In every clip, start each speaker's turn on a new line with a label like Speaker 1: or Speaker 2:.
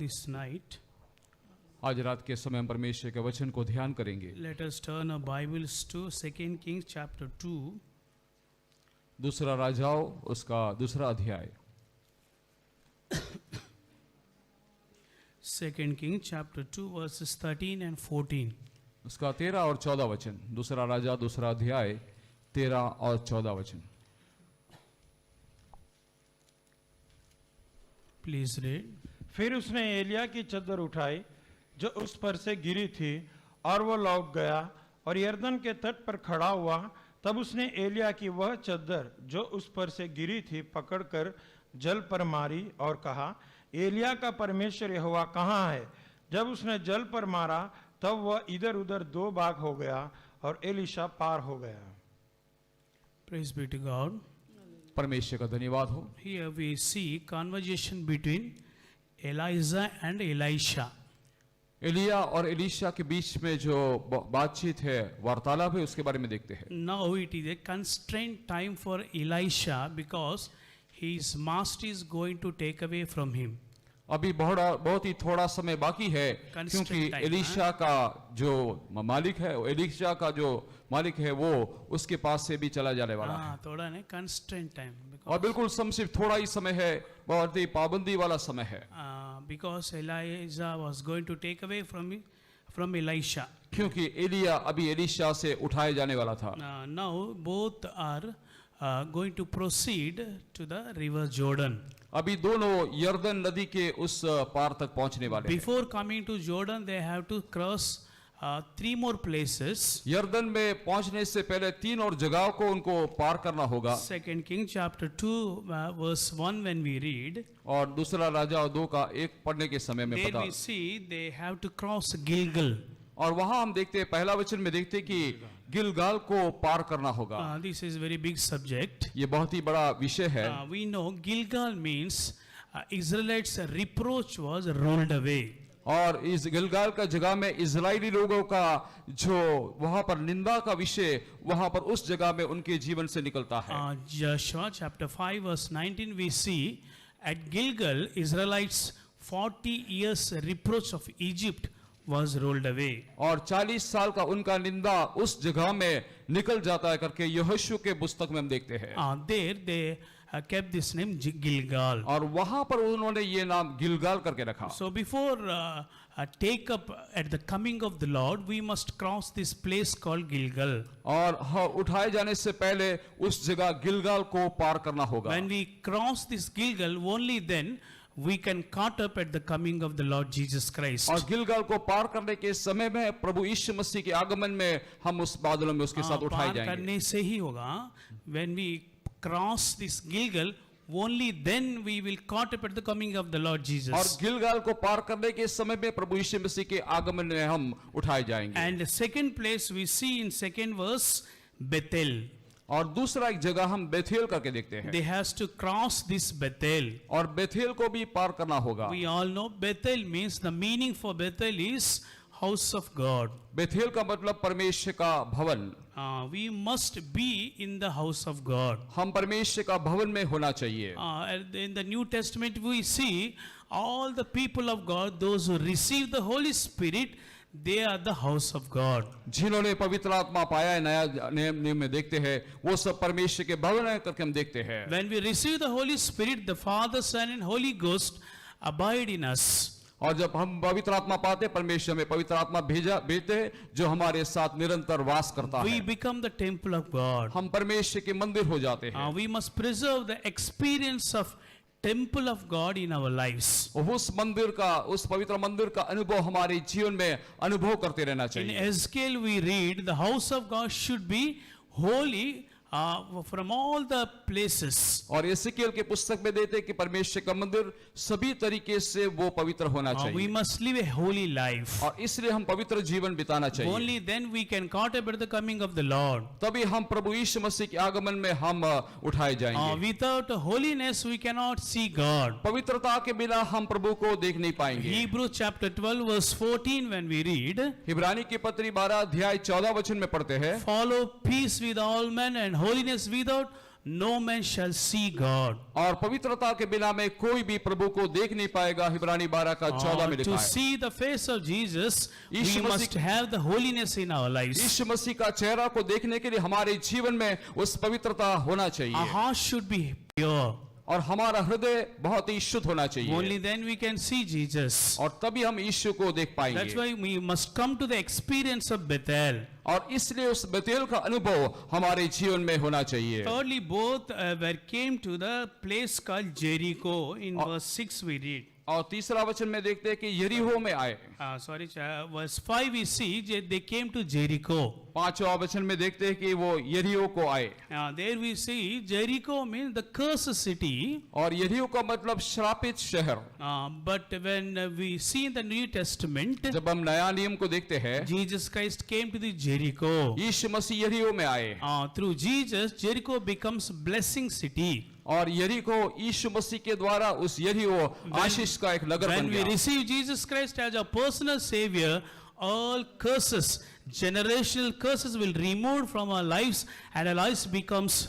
Speaker 1: this night,
Speaker 2: आज रात के समय हम परमेश्वर के वचन को ध्यान करेंगे।
Speaker 1: let us turn our Bibles to 2 Kings chapter 2.
Speaker 2: दूसरा राजाओं उसका दूसरा अध्याय।
Speaker 1: 2 Kings chapter 2 verses 13 and 14.
Speaker 2: उसका 13 और 14 वचन। दूसरा राजा दूसरा अध्याय 13 और 14 वचन।
Speaker 1: Please read.
Speaker 3: फिर उसने एलिया की चद्दर उठाई जो उस पर से गिरी थी और वो लौट गया और यरदन के तट पर खड़ा हुआ। तब उसने एलिया की वह चद्दर जो उस पर से गिरी थी पकड़कर जल पर मारी और कहा, एलिया का परमेश्वर यहोवा कहाँ है? जब उसने जल पर मारा तब वह इधर उधर दो भाग हो गया और एलीशा पार हो गया।
Speaker 1: Praise be to God.
Speaker 2: परमेश्वर का धन्यवाद हो।
Speaker 1: Here we see conversation between Elijah and Elisha.
Speaker 2: Elia और एलीशा के बीच में जो बातचीत है, वार्तालाप है, उसके बारे में देखते हैं।
Speaker 1: Now it is a constrained time for Elisha because his master is going to take away from him.
Speaker 2: अभी बहुत ही थोड़ा समय बाकी है, क्योंकि एलीशा का जो मालिक है, एलीशा का जो मालिक है वो उसके पास से भी चला जाने वाला है।
Speaker 1: थोड़ा नहीं, constrained time.
Speaker 2: और बिल्कुल सिर्फ थोड़ा ही समय है, बहुत ही पाबंदी वाला समय है।
Speaker 1: Because Elijah was going to take away from Elisha.
Speaker 2: क्योंकि एलिया अभी एलीशा से उठाए जाने वाला था।
Speaker 1: Now both are going to proceed to the river Jordan.
Speaker 2: अभी दोनों यरदन नदी के उस पार तक पहुंचने वाले हैं।
Speaker 1: Before coming to Jordan, they have to cross 3 more places.
Speaker 2: यरदन में पहुंचने से पहले 3 और जगहों को उनको पार करना होगा।
Speaker 1: 2 Kings chapter 2 verse 1 when we read,
Speaker 2: और दूसरा राजा 2 का 1 पढ़ने के समय में
Speaker 1: there
Speaker 2: पता,
Speaker 1: we see they have to cross Gilgal.
Speaker 2: और वहां हम देखते हैं, पहला वचन में देखते हैं कि गिलगाल को पार करना होगा।
Speaker 1: This is very big subject.
Speaker 2: ये बहुत ही बड़ा विषय है।
Speaker 1: We know Gilgal means Israelites' reproach was rolled away.
Speaker 2: और इस गिलगाल का जगह में इजरायली लोगों का जो वहां पर निंदा का विषय वहां पर उस जगह में उनके जीवन से निकलता है।
Speaker 1: Joshua chapter 5 verse 19 we see at Gilgal Israelites 40 years reproach of Egypt was rolled away.
Speaker 2: और 40 साल का उनका निंदा उस जगह में निकल जाता है करके यहोशू के पुस्तक में हम देखते हैं।
Speaker 1: There they kept this name Gilgal.
Speaker 2: और वहां पर उन्होंने ये नाम गिलगाल करके रखा।
Speaker 1: So before take up at the coming of the Lord, we must cross this place called Gilgal.
Speaker 2: और उठाए जाने से पहले उस जगह गिलगाल को पार करना होगा।
Speaker 1: When we cross this Gilgal, only then we can caught up at the coming of the Lord Jesus Christ.
Speaker 2: और गिलगाल को पार करने के समय में प्रभु यीशु मसीह के आगमन में हम उस बादलों में उसके साथ उठाए
Speaker 1: पार
Speaker 2: जाएंगे।
Speaker 1: करने से ही होगा। When we cross this Gilgal, only then we will caught up at the coming of the Lord Jesus.
Speaker 2: और गिलगाल को पार करने के समय में प्रभु यीशु मसीह के आगमन में हम उठाए जाएंगे।
Speaker 1: And the second place we see in second verse Bethel.
Speaker 2: और दूसरा एक जगह हम बेथेल करके देखते हैं।
Speaker 1: They has to cross this Bethel.
Speaker 2: और बेथेल को भी पार करना होगा।
Speaker 1: We all know Bethel means, the meaning for Bethel is house of God.
Speaker 2: Bethel का मतलब परमेश्वर का भवन।
Speaker 1: We must be in the house of God.
Speaker 2: हम परमेश्वर का भवन में होना चाहिए।
Speaker 1: In the New Testament we see all the people of God, those who receive the Holy Spirit, they are the house of God.
Speaker 2: जिन्होंने पवित्र आत्मा पाया है, नया नियम में देखते हैं, वो सब परमेश्वर के भवन है करके हम देखते हैं।
Speaker 1: When we receive the Holy Spirit, the Father, Son and Holy Ghost abide in us.
Speaker 2: और जब हम पवित्र आत्मा पाते हैं, परमेश्वर में पवित्र आत्मा भेजते हैं जो हमारे साथ निरंतर वास करता है।
Speaker 1: We become the temple of God.
Speaker 2: हम परमेश्वर के मंदिर हो जाते हैं।
Speaker 1: We must preserve the experience of temple of God in our lives.
Speaker 2: उस मंदिर का, उस पवित्र मंदिर का अनुभव हमारे जीवन में अनुभव करते रहना
Speaker 1: In
Speaker 2: चाहिए।
Speaker 1: Ezekiel we read the house of God should be holy from all the places.
Speaker 2: और एसेकिएल के पुस्तक में देते हैं कि परमेश्वर का मंदिर सभी तरीके से वो पवित्र होना
Speaker 1: We
Speaker 2: चाहिए।
Speaker 1: must live a holy life.
Speaker 2: और इसलिए हम पवित्र जीवन बिताना चाहिए।
Speaker 1: Only then we can caught up at the coming of the Lord.
Speaker 2: तभी हम प्रभु यीशु मसीह के आगमन में हम उठाए जाएंगे।
Speaker 1: Without holiness we cannot see God.
Speaker 2: पवित्रता के बिना हम प्रभु को देख नहीं पाएंगे।
Speaker 1: Hebrews chapter 12 verse 14 when we read,
Speaker 2: इब्रानी की पत्री 12 अध्याय 14 वचन में पढ़ते हैं,
Speaker 1: follow peace with all men and holiness without no man shall see God.
Speaker 2: और पवित्रता के बिना में कोई भी प्रभु को देख नहीं पाएगा। इब्रानी 12 का 14 में लिखा
Speaker 1: To
Speaker 2: है।
Speaker 1: see the face of Jesus,
Speaker 2: Yeshu
Speaker 1: we
Speaker 2: Masih-
Speaker 1: must have the holiness in our lives.
Speaker 2: यीशु मसीह का चेहरा को देखने के लिए हमारे जीवन में उस पवित्रता होना
Speaker 1: Our
Speaker 2: चाहिए
Speaker 1: heart should be pure.
Speaker 2: और हमारा हृदय बहुत ही शुद्ध होना
Speaker 1: Only
Speaker 2: चाहिए
Speaker 1: then we can see Jesus.
Speaker 2: और तभी हम यीशु को देख
Speaker 1: That's
Speaker 2: पाएंगे।
Speaker 1: why we must come to the experience of Bethel.
Speaker 2: और इसलिए उस बेतेल का अनुभव हमारे जीवन में होना चाहिए।
Speaker 1: Thirdly, both came to the place called Jericho. In verse 6 we read.
Speaker 2: और तीसरा वचन में देखते हैं कि यरीहो में आए।
Speaker 1: Verse 5 we see they came to Jericho.
Speaker 2: पांचवा वचन में देखते हैं कि वो यरीहो को आए।
Speaker 1: There we see Jericho means the cursed city.
Speaker 2: और यरीहो का मतलब श्रापित शहर।
Speaker 1: But when we see in the New Testament,
Speaker 2: जब हम नया नियम को देखते हैं,
Speaker 1: Jesus Christ came to the Jericho.
Speaker 2: यीशु मसीह यरीहो में आए
Speaker 1: Through Jesus, Jericho becomes blessing city.
Speaker 2: और यरीहो यीशु मसीह के द्वारा उस यरीहो आशीष का एक नगर बन
Speaker 1: When we
Speaker 2: गया।
Speaker 1: receive Jesus Christ as our personal savior, all curses, generational curses will remove from our lives and our lives becomes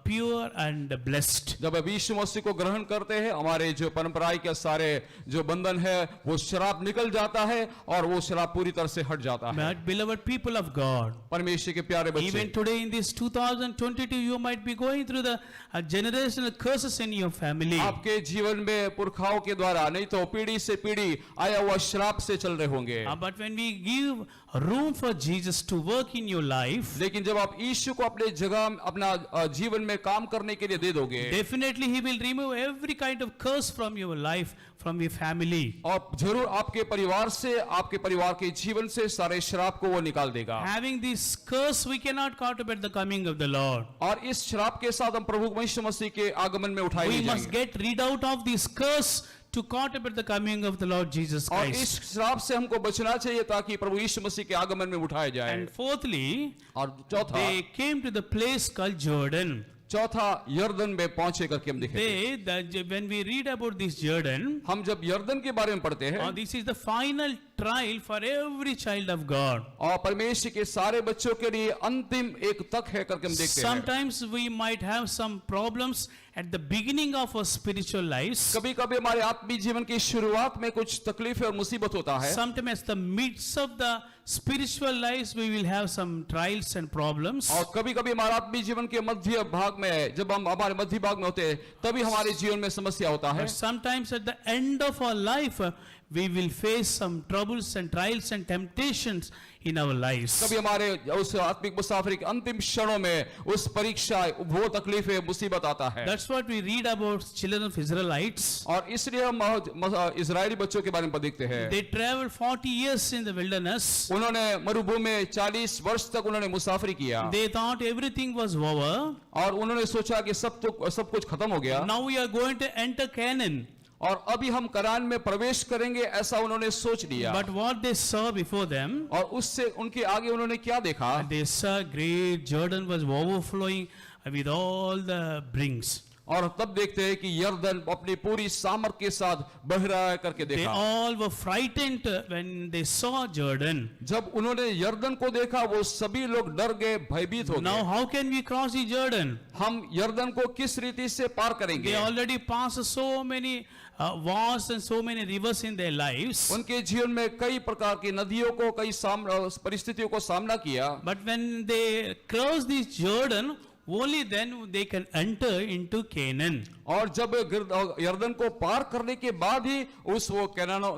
Speaker 1: pure and blessed.
Speaker 2: जब अब यीशु मसीह को ग्रहण करते हैं, हमारे जो परंपराई के सारे जो बंधन है वो शराब निकल जाता है और वो शराब पूरी तरह से हट जाता है।
Speaker 1: But beloved people of God,
Speaker 2: परमेश्वर के प्यारे
Speaker 1: even
Speaker 2: बच्चे,
Speaker 1: today in this 2022, you might be going through the generational curses in your family.
Speaker 2: आपके जीवन में पुरखाओं के द्वारा नहीं तो पीढ़ी से पीढ़ी आया हुआ श्राप से चल रहे होंगे।
Speaker 1: But when we give room for Jesus to work in your life,
Speaker 2: लेकिन जब आप यीशु को अपने जगह अपना जीवन में काम करने के लिए दे दोगे,
Speaker 1: definitely He will remove every kind of curse from your life, from your family.
Speaker 2: और जरूर आपके परिवार से, आपके परिवार के जीवन से सारे श्राप को वो निकाल देगा।
Speaker 1: Having this curse, we cannot contemplate the coming of the Lord.
Speaker 2: और इस श्राप के साथ हम प्रभु यीशु मसीह के आगमन में उठाए
Speaker 1: We
Speaker 2: नहीं
Speaker 1: must
Speaker 2: जाएंगे।
Speaker 1: get rid out of this curse to contemplate the coming of the Lord Jesus
Speaker 2: और इस
Speaker 1: Christ.
Speaker 2: श्राप से हमको बचना चाहिए ताकि प्रभु यीशु मसीह के आगमन में उठाया जाए।
Speaker 1: And fourthly,
Speaker 2: और चौथा,
Speaker 1: they came to the place called Jordan.
Speaker 2: चौथा यर्दन में पहुंचे करके हम दिखेंगे।
Speaker 1: When we read about this Jordan,
Speaker 2: हम जब यर्दन के बारे में पढ़ते हैं,
Speaker 1: this is the final trial for every child of God.
Speaker 2: और परमेश्वर के सारे बच्चों के लिए अंतिम एक तक है करके हम देखते हैं।
Speaker 1: Sometimes we might have some problems at the beginning of our spiritual lives.
Speaker 2: कभी-कभी हमारे आत्मीय जीवन की शुरुआत में कुछ तकलीफ और मुसीबत होता है।
Speaker 1: Sometimes the midst of the spiritual lives we will have some trials and problems.
Speaker 2: और कभी-कभी हमारे आत्मीय जीवन के मध्य भाग में, जब हम हमारे मध्य भाग में होते हैं, तभी हमारे जीवन में समस्या होता है।
Speaker 1: But sometimes at the end of our life we will face some troubles and trials and temptations in our lives.
Speaker 2: कभी हमारे उस आत्मिक मुसाफिरी के अंतिम क्षणों में उस परीक्षा, वो तकलीफें, मुसीबत आता है।
Speaker 1: That's what we read about children of Israelites.
Speaker 2: और इसलिए हम इजरायली बच्चों के बारे में देखते हैं।
Speaker 1: They traveled 40 years in the wilderness.
Speaker 2: उन्होंने मरुभूमि में 40 वर्ष तक उन्होंने मुसाफिरी किया
Speaker 1: They thought everything was over.
Speaker 2: और उन्होंने सोचा कि सब कुछ खत्म हो गया
Speaker 1: Now we are going to enter Canaan.
Speaker 2: और अभी हम कनान में प्रवेश करेंगे, ऐसा उन्होंने सोच लिया।
Speaker 1: But what they saw before them,
Speaker 2: और उससे उनके आगे उन्होंने क्या देखा?
Speaker 1: they saw great Jordan was overflowing with all the brings.
Speaker 2: और तब देखते हैं कि यर्दन अपनी पूरी सामर्थ के साथ बह रहा है करके
Speaker 1: They
Speaker 2: देखा।
Speaker 1: all were frightened when they saw Jordan.
Speaker 2: जब उन्होंने यर्दन को देखा, वो सभी लोग डर गए, भयभीत हो
Speaker 1: Now
Speaker 2: गए।
Speaker 1: how can we cross the Jordan?
Speaker 2: हम यर्दन को किस रीति से पार
Speaker 1: They
Speaker 2: करेंगे?
Speaker 1: already passed so many wars and so many rivers in their lives.
Speaker 2: उनके जीवन में कई प्रकार की नदियों को, कई परिस्थितियों को सामना किया।
Speaker 1: But when they cross this Jordan, only then they can enter into Canaan.
Speaker 2: और जब यर्दन को पार करने के बाद ही वो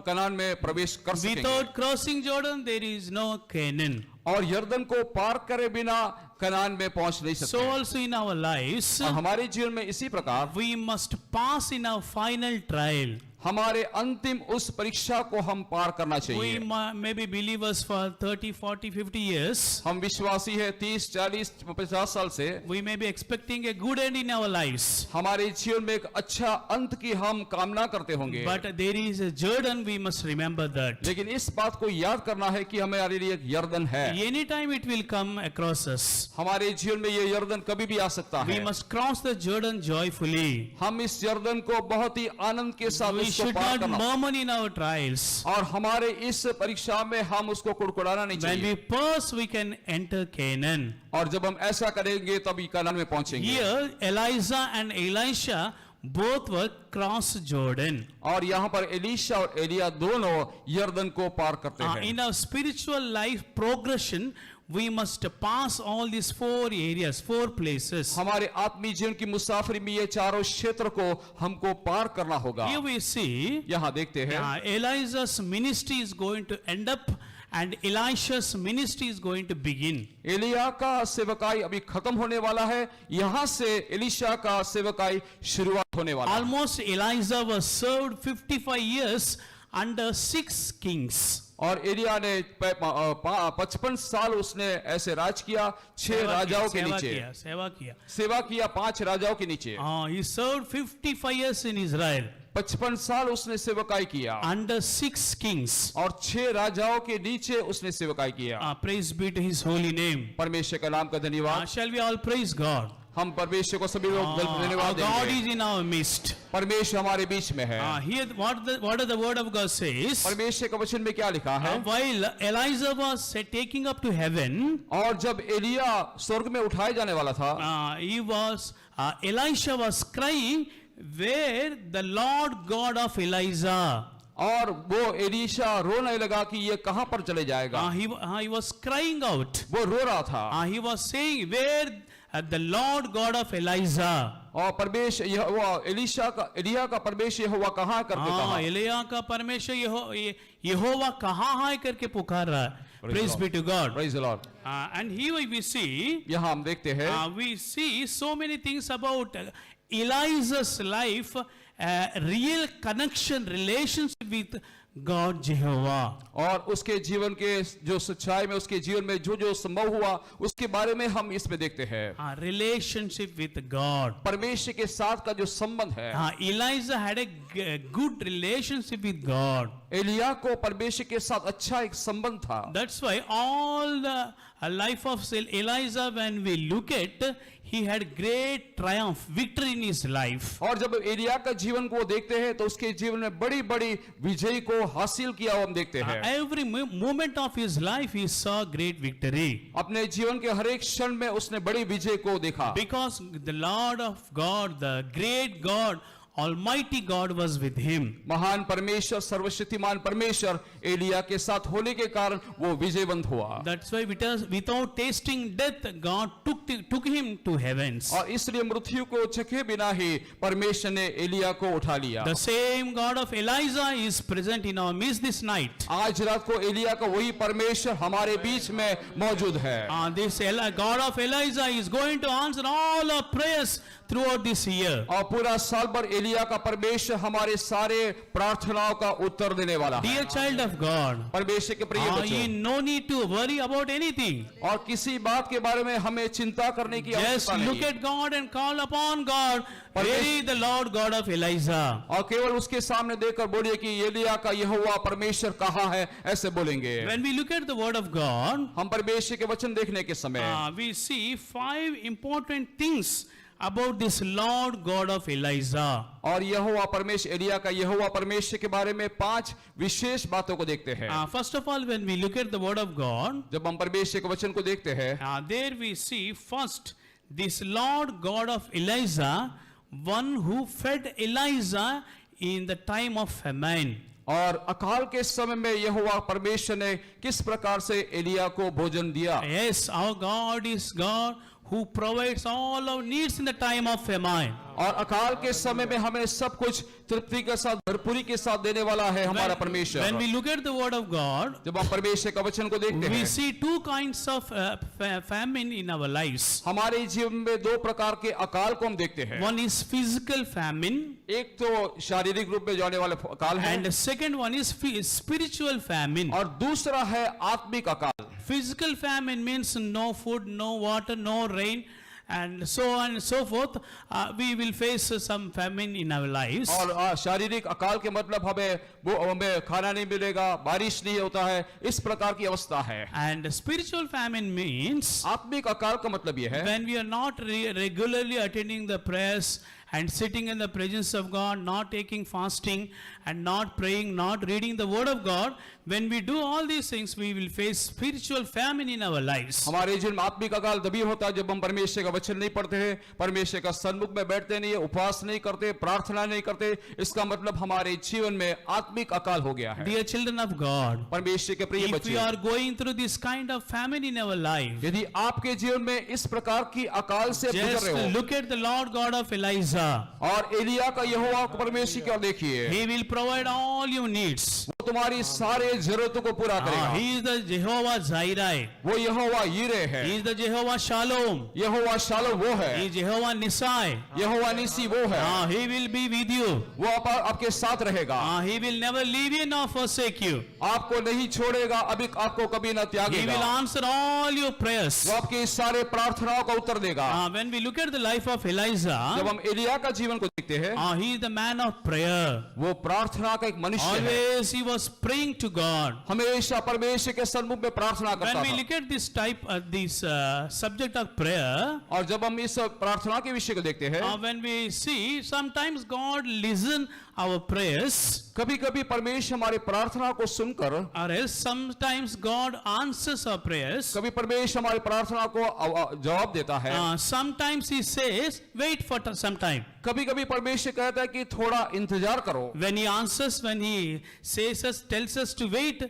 Speaker 2: कनान में प्रवेश कर सकेंगे।
Speaker 1: Without crossing Jordan, there is no Canaan.
Speaker 2: और यर्दन को पार करे बिना कनान में पहुंच नहीं
Speaker 1: So
Speaker 2: सकते।
Speaker 1: also in our lives,
Speaker 2: और हमारे जीवन में इसी प्रकार
Speaker 1: we must pass in our final trial.
Speaker 2: हमारे अंतिम उस परीक्षा को हम पार करना
Speaker 1: We
Speaker 2: चाहिए।
Speaker 1: may be believers for 30, 40, 50 years.
Speaker 2: हम विश्वासी है 30, 40, 50 साल से।
Speaker 1: We may be expecting a good end in our lives.
Speaker 2: हमारे जीवन में एक अच्छा अंत की हम कामना करते होंगे।
Speaker 1: But there is a Jordan, we must remember that.
Speaker 2: लेकिन इस बात को याद करना है कि हमारे लिए एक यर्दन है।
Speaker 1: Anytime it will come across us.
Speaker 2: हमारे जीवन में ये यर्दन कभी भी आ सकता
Speaker 1: We
Speaker 2: है।
Speaker 1: must cross the Jordan joyfully.
Speaker 2: हम इस यर्दन को बहुत ही आनंद के साथ
Speaker 1: We
Speaker 2: उसको
Speaker 1: should
Speaker 2: पार
Speaker 1: not
Speaker 2: करना।
Speaker 1: murmur in our trials.
Speaker 2: और हमारे इस परीक्षा में हम उसको कुड़कुड़ाना नहीं
Speaker 1: When we
Speaker 2: चाहिए।
Speaker 1: pass, we can enter Canaan.
Speaker 2: और जब हम ऐसा करेंगे तभी कनान में पहुंचेंगे।
Speaker 1: Here, Elijah and Elisha both were cross Jordan.
Speaker 2: और यहाँ पर एलीशा और एलिया दोनों यर्दन को पार करते हैं।
Speaker 1: In our spiritual life progression, we must pass all these 4 areas, 4 places.
Speaker 2: हमारे आत्मीय जीवन की मुसाफरी में ये चारों क्षेत्र को हमको पार करना होगा।
Speaker 1: Here we see
Speaker 2: यहाँ देखते हैं
Speaker 1: Elijah's ministry is going to end up and Elisha's ministry is going to begin.
Speaker 2: Elia का सेवकाई अभी खत्म होने वाला है, यहाँ से एलीशा का सेवकाई शुरुआत होने वाला है।
Speaker 1: Almost Elijah was served 55 years under 6 kings.
Speaker 2: और एलिया ने 55 साल उसने ऐसे राज किया 6 राजाओं के नीचे सेवा किया 5 राजाओं के नीचे।
Speaker 1: He served 55 years in Israel
Speaker 2: 55 साल उसने सेवकाई किया
Speaker 1: under 6 kings.
Speaker 2: और 6 राजाओं के नीचे उसने सेवकाई किया।
Speaker 1: Praise be to his holy name.
Speaker 2: परमेश्वर का नाम का धन्यवाद।
Speaker 1: Shall we all praise God?
Speaker 2: हम परमेश्वर को सभी लोग धन्यवाद
Speaker 1: God
Speaker 2: देंगे।
Speaker 1: is in our midst.
Speaker 2: परमेश्वर हमारे बीच में है।
Speaker 1: Here what the word of God says,
Speaker 2: परमेश्वर के वचन में क्या लिखा है?
Speaker 1: while Elijah was taking up to heaven,
Speaker 2: और जब एलिया स्वर्ग में उठाए जाने वाला था,
Speaker 1: Elisha was crying, where the Lord God of Elijah.
Speaker 2: और वो एलीशा रोने लगा कि ये कहां पर चले जाएगा।
Speaker 1: He was crying out.
Speaker 2: वो रो रहा था।
Speaker 1: He was saying, where the Lord God of Elijah.
Speaker 2: और परमेश्वर एलिया का परमेश्वर यहोवा कहां करके कहा।
Speaker 1: एलिया का परमेश्वर यहोवा कहां है करके पुकार रहा है। Praise be to God.
Speaker 2: Praise the Lord.
Speaker 1: And here we see,
Speaker 2: यहाँ हम देखते हैं,
Speaker 1: we see so many things about Elijah's life, real connection, relationship with God Jehovah.
Speaker 2: और उसके जीवन के जो सच्चाई में उसके जीवन में जो जो संभव हुआ उसके बारे में हम इसमें देखते हैं।
Speaker 1: Relationship with God.
Speaker 2: परमेश्वर के साथ का जो संबंध है।
Speaker 1: Elijah had a good relationship with God.
Speaker 2: Elia को परमेश्वर के साथ अच्छा एक संबंध था।
Speaker 1: That's why all the life of Elijah, when we look at, he had great triumph, victory in his life.
Speaker 2: और जब एलिया का जीवन को देखते हैं तो उसके जीवन में बड़ी बड़ी विजय को हासिल किया हम देखते हैं।
Speaker 1: Every moment of his life he saw great victory.
Speaker 2: अपने जीवन के हर एक क्षण में उसने बड़ी विजय को देखा।
Speaker 1: Because the Lord of God, the great God, Almighty God was with him.
Speaker 2: महान परमेश्वर, सर्वशक्तिमान परमेश्वर एलिया के साथ होने के कारण वो विजयवंत हुआ।
Speaker 1: That's why without tasting death, God took him to heavens.
Speaker 2: और इसलिए मृत्यु को चखे बिना ही परमेश्वर ने एलिया को उठा लिया।
Speaker 1: The same God of Elijah is present in our midst this night.
Speaker 2: आज रात को एलिया का वही परमेश्वर हमारे बीच में मौजूद है।
Speaker 1: This God of Elijah is going to answer all our prayers throughout this year.
Speaker 2: और पूरा साल भर एलिया का परमेश्वर हमारे सारे प्रार्थनाओं का उत्तर देने वाला है।
Speaker 1: Dear child of God,
Speaker 2: परमेश्वर के प्रिय बच्चों,
Speaker 1: no need to worry about anything.
Speaker 2: और किसी बात के बारे में हमें चिंता करने की
Speaker 1: Just
Speaker 2: आवश्यकता
Speaker 1: look
Speaker 2: नहीं।
Speaker 1: at God and call upon God. Where is the Lord God of Elijah?
Speaker 2: और केवल उसके सामने देखकर बोलिए कि एलिया का यहोवा परमेश्वर कहाँ है, ऐसे बोलेंगे।
Speaker 1: When we look at the word of God,
Speaker 2: हम परमेश्वर के वचन देखने के समय
Speaker 1: we see 5 important things about this Lord God of Elijah.
Speaker 2: और यहोवा परमेश्वर एलिया का यहोवा परमेश्वर के बारे में 5 विशेष बातों को देखते हैं।
Speaker 1: First of all, when we look at the word of God,
Speaker 2: जब हम परमेश्वर के वचन को देखते हैं,
Speaker 1: there we see first this Lord God of Elijah, one who fed Elijah in the time of famine.
Speaker 2: और अकाल के समय में यहोवा परमेश्वर ने किस प्रकार से एलिया को भोजन दिया।
Speaker 1: Yes, our God is God who provides all our needs in the time of famine.
Speaker 2: और अकाल के समय में हमें सब कुछ तृप्ति के साथ, भरपूरी के साथ देने वाला है हमारा परमेश्वर।
Speaker 1: When we look at the word of God,
Speaker 2: जब हम परमेश्वर का वचन को देखते
Speaker 1: we
Speaker 2: हैं,
Speaker 1: see 2 kinds of famine in our lives.
Speaker 2: हमारे जीवन में 2 प्रकार के अकाल को हम देखते हैं।
Speaker 1: One is physical famine,
Speaker 2: एक तो शारीरिक रूप में जाने वाला अकाल है,
Speaker 1: and the second one is spiritual famine.
Speaker 2: और दूसरा है आत्मिक अकाल।
Speaker 1: Physical famine means no food, no water, no rain, and so on and so forth. We will face some famine in our lives.
Speaker 2: और शारीरिक अकाल के मतलब हमें खाना नहीं मिलेगा, बारिश नहीं होता है, इस प्रकार की अवस्था है।
Speaker 1: And spiritual famine means
Speaker 2: आत्मिक अकाल का मतलब यह है
Speaker 1: when we are not regularly attending the prayers and sitting in the presence of God, not taking fasting and not praying, not reading the word of God, when we do all these things, we will face spiritual famine in our lives.
Speaker 2: हमारे जीवन में आत्मिक अकाल तभी होता है जब हम परमेश्वर का वचन नहीं पढ़ते हैं, परमेश्वर का सन्मुख में बैठते नहीं है, उपवास नहीं करते, प्रार्थना नहीं करते। इसका मतलब हमारे जीवन में आत्मिक अकाल हो गया है।
Speaker 1: Dear children of God,
Speaker 2: परमेश्वर के प्रिय
Speaker 1: if we
Speaker 2: बच्चे,
Speaker 1: are going through this kind of famine in our life,
Speaker 2: यदि आपके जीवन में इस प्रकार की अकाल से गुजर
Speaker 1: just
Speaker 2: रहे हो,
Speaker 1: look at the Lord God of Elijah.
Speaker 2: और एलिया का यहोवा परमेश्वर की ओर देखिए,
Speaker 1: He will provide all your needs.
Speaker 2: वो तुम्हारी सारे जरूरतों को पूरा करेगा।
Speaker 1: He is the Jehovah Jireh.
Speaker 2: वो यहोवा यीरे है,
Speaker 1: He is the Jehovah Shalom.
Speaker 2: Jehovah shalom वो है,
Speaker 1: He is Jehovah Nisai.
Speaker 2: यहोवा निसी वो है,
Speaker 1: He will be with you.
Speaker 2: वो आपके साथ रहेगा,
Speaker 1: He will never leave you nor forsake you.
Speaker 2: आपको नहीं छोड़ेगा, अभी आपको कभी न
Speaker 1: He will
Speaker 2: त्यागेगा,
Speaker 1: answer all your prayers.
Speaker 2: वो आपके सारे प्रार्थनाओं का उत्तर देगा।
Speaker 1: When we look at the life of Elijah,
Speaker 2: जब हम एलिया का जीवन को देखते हैं,
Speaker 1: he is the man of prayer.
Speaker 2: वो प्रार्थना का एक मनुष्य है,
Speaker 1: Always he was praying to God.
Speaker 2: हमेशा परमेश्वर के सन्मुख में प्रार्थना करता
Speaker 1: When we
Speaker 2: था।
Speaker 1: look at this subject of prayer,
Speaker 2: और जब हम इस प्रार्थना के विषय को देखते हैं,
Speaker 1: when we see sometimes God listen our prayers,
Speaker 2: कभी कभी परमेश्वर हमारे प्रार्थना को सुनकर,
Speaker 1: or else sometimes God answers our prayers.
Speaker 2: कभी परमेश्वर हमारी प्रार्थना को जवाब देता है,
Speaker 1: Sometimes he says wait for some time.
Speaker 2: कभी कभी परमेश्वर कहता है कि थोड़ा इंतजार करो।
Speaker 1: When he answers, when he says us, tells us to wait,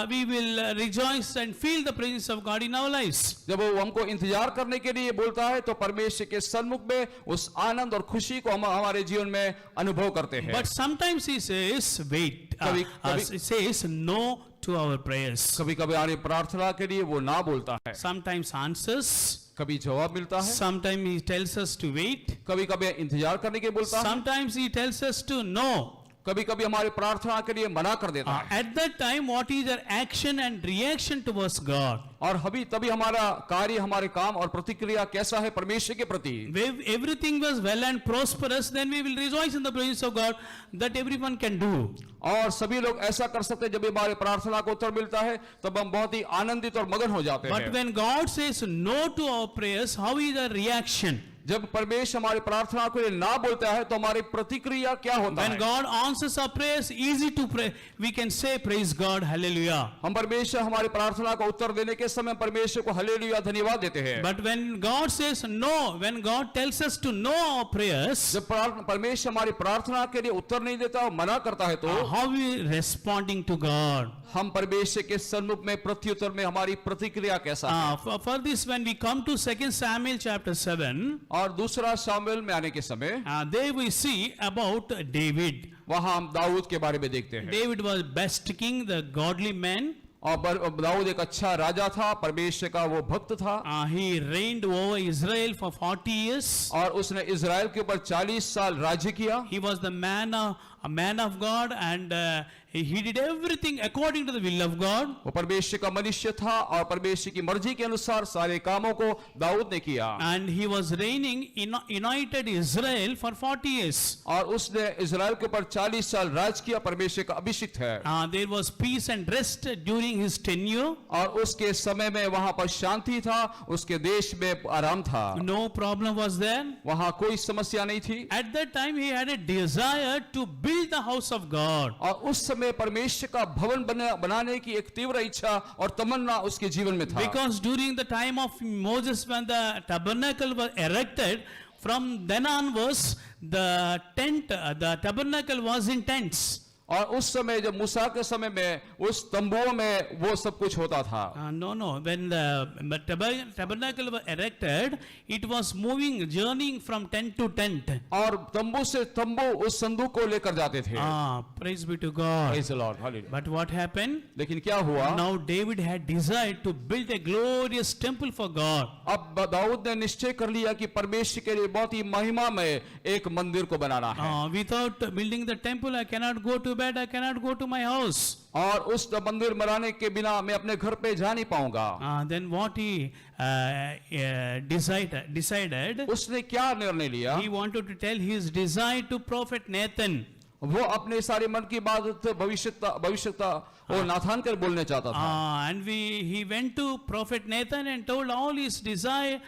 Speaker 1: we will rejoice and feel the presence of God in our lives.
Speaker 2: जब वो हमको इंतजार करने के लिए बोलता है तो परमेश्वर के सन्मुख में उस आनंद और खुशी को हम हमारे जीवन में अनुभव करते हैं।
Speaker 1: But sometimes he says wait, he says no to our prayers.
Speaker 2: कभी कभी हमारी प्रार्थना के लिए वो ना बोलता है,
Speaker 1: Sometimes answers,
Speaker 2: कभी जवाब मिलता है,
Speaker 1: sometimes he tells us to wait,
Speaker 2: कभी कभी इंतजार करने के बोलता है,
Speaker 1: sometimes he tells us to no.
Speaker 2: कभी कभी हमारी प्रार्थना के लिए मना कर देता है।
Speaker 1: At that time, what is our action and reaction towards God?
Speaker 2: और तभी हमारा कार्य, हमारे काम और प्रतिक्रिया कैसा है परमेश्वर के प्रति।
Speaker 1: If everything was well and prosperous, then we will rejoice in the presence of God that everyone can do.
Speaker 2: और सभी लोग ऐसा कर सकते हैं, जब हमारे प्रार्थना को उत्तर मिलता है तब हम बहुत ही आनंदित और मगन हो जाते
Speaker 1: But
Speaker 2: हैं।
Speaker 1: when God says no to our prayers, how is our reaction?
Speaker 2: जब परमेश्वर हमारी प्रार्थना के लिए ना बोलता है तो हमारी प्रतिक्रिया क्या होता
Speaker 1: When
Speaker 2: है?
Speaker 1: God answers our prayers, easy to pray. We can say praise God, hallelujah.
Speaker 2: हम परमेश्वर हमारी प्रार्थना को उत्तर देने के समय परमेश्वर को हालेलुया धन्यवाद देते हैं।
Speaker 1: But when God says no, when God tells us to know our prayers,
Speaker 2: जब परमेश्वर हमारी प्रार्थना के लिए उत्तर नहीं देता और मना करता है तो
Speaker 1: how we responding to God?
Speaker 2: हम परमेश्वर के सन्मुख में प्रत्युत्तर में हमारी प्रतिक्रिया कैसा है?
Speaker 1: For this, when we come to 2 Samuel chapter 7,
Speaker 2: और दूसरा शामुएल में आने के समय
Speaker 1: there we see about David.
Speaker 2: वहां हम दाऊद के बारे में देखते हैं।
Speaker 1: David was best king, the godly man.
Speaker 2: और दाऊद एक अच्छा राजा था, परमेश्वर का वो भक्त था।
Speaker 1: He reigned over Israel for 40 years.
Speaker 2: और उसने इजराइल के ऊपर 40 साल राज्य किया।
Speaker 1: He was the a man of God, and he did everything according to the will of God.
Speaker 2: वो परमेश्वर का मनुष्य था और परमेश्वर की मर्जी के अनुसार सारे कामों को दाऊद ने किया।
Speaker 1: And he was reigning in united Israel for 40 years.
Speaker 2: और उसने इजराइल के ऊपर 40 साल राज किया, परमेश्वर का अभिषिक्त है।
Speaker 1: There was peace and rest during his tenure.
Speaker 2: और उसके समय में वहां पर शांति था, उसके देश में आराम था,
Speaker 1: No problem was there.
Speaker 2: वहां कोई समस्या नहीं थी।
Speaker 1: At that time he had a desire to build the house of God.
Speaker 2: और उस समय परमेश्वर का भवन बनाने की एक तीव्र इच्छा और तमन्ना उसके जीवन में था।
Speaker 1: Because during the time of Moses, when the tabernacle was erected, from then onwards the tabernacle was in tents.
Speaker 2: और उस समय जब मूसा के समय में उस तंबुओं में वो सब कुछ होता था।
Speaker 1: No. When the tabernacle was erected, it was moving, journeying from tent to tent.
Speaker 2: और तंबू से तंबू उस संदूक को लेकर जाते थे।
Speaker 1: Praise be to God.
Speaker 2: Praise the Lord. Hallelujah.
Speaker 1: But what happened?
Speaker 2: लेकिन क्या हुआ?
Speaker 1: Now David had desired to build a glorious temple for God.
Speaker 2: अब दाऊद ने निश्चय कर लिया कि परमेश्वर के लिए बहुत ही महिमा में एक मंदिर को बनाना है।
Speaker 1: Without building the temple, I cannot go to bed, I cannot go to my house.
Speaker 2: और उस मंदिर बनाने के बिना मैं अपने घर पे जा नहीं पाऊंगा।
Speaker 1: Then what he decided,
Speaker 2: उसने क्या निर्णय लिया?
Speaker 1: he wanted to tell his desire to prophet Nathan.
Speaker 2: वो अपने सारे मन की बात भविष्यता और नाथान कर बोलने चाहता था।
Speaker 1: And he went to prophet Nathan and told all his desire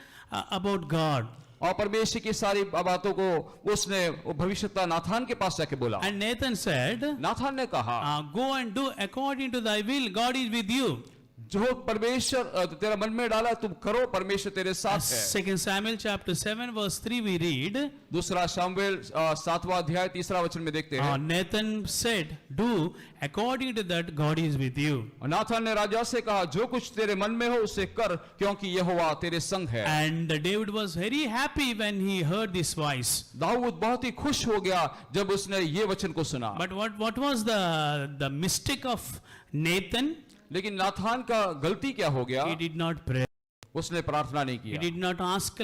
Speaker 1: about God.
Speaker 2: और परमेश्वर की सारी बातों को उसने वो भविष्यद्वक्ता नाथान के पास जाके बोला।
Speaker 1: And Nathan said,
Speaker 2: नाथान ने कहा,
Speaker 1: go and do according to thy will, God is with you.
Speaker 2: जो परमेश्वर तेरा मन में डाला तुम करो, परमेश्वर तेरे साथ है।
Speaker 1: 2 Samuel chapter 7 verse 3 we read,
Speaker 2: दूसरा शामुएल 7वां अध्याय 3रा वचन में देखते हैं,
Speaker 1: Nathan said, do according to that, God is with you.
Speaker 2: और नाथान ने राजा से कहा, जो कुछ तेरे मन में हो उसे कर, क्योंकि यहोवा तेरे संग है।
Speaker 1: And David was very happy when he heard this voice.
Speaker 2: Dawood बहुत ही खुश हो गया जब उसने ये वचन को सुना।
Speaker 1: But what was the mistake of Nathan?
Speaker 2: लेकिन नाथान का गलती क्या हो गया?
Speaker 1: He did not pray.
Speaker 2: उसने प्रार्थना नहीं
Speaker 1: He
Speaker 2: किया,
Speaker 1: did not ask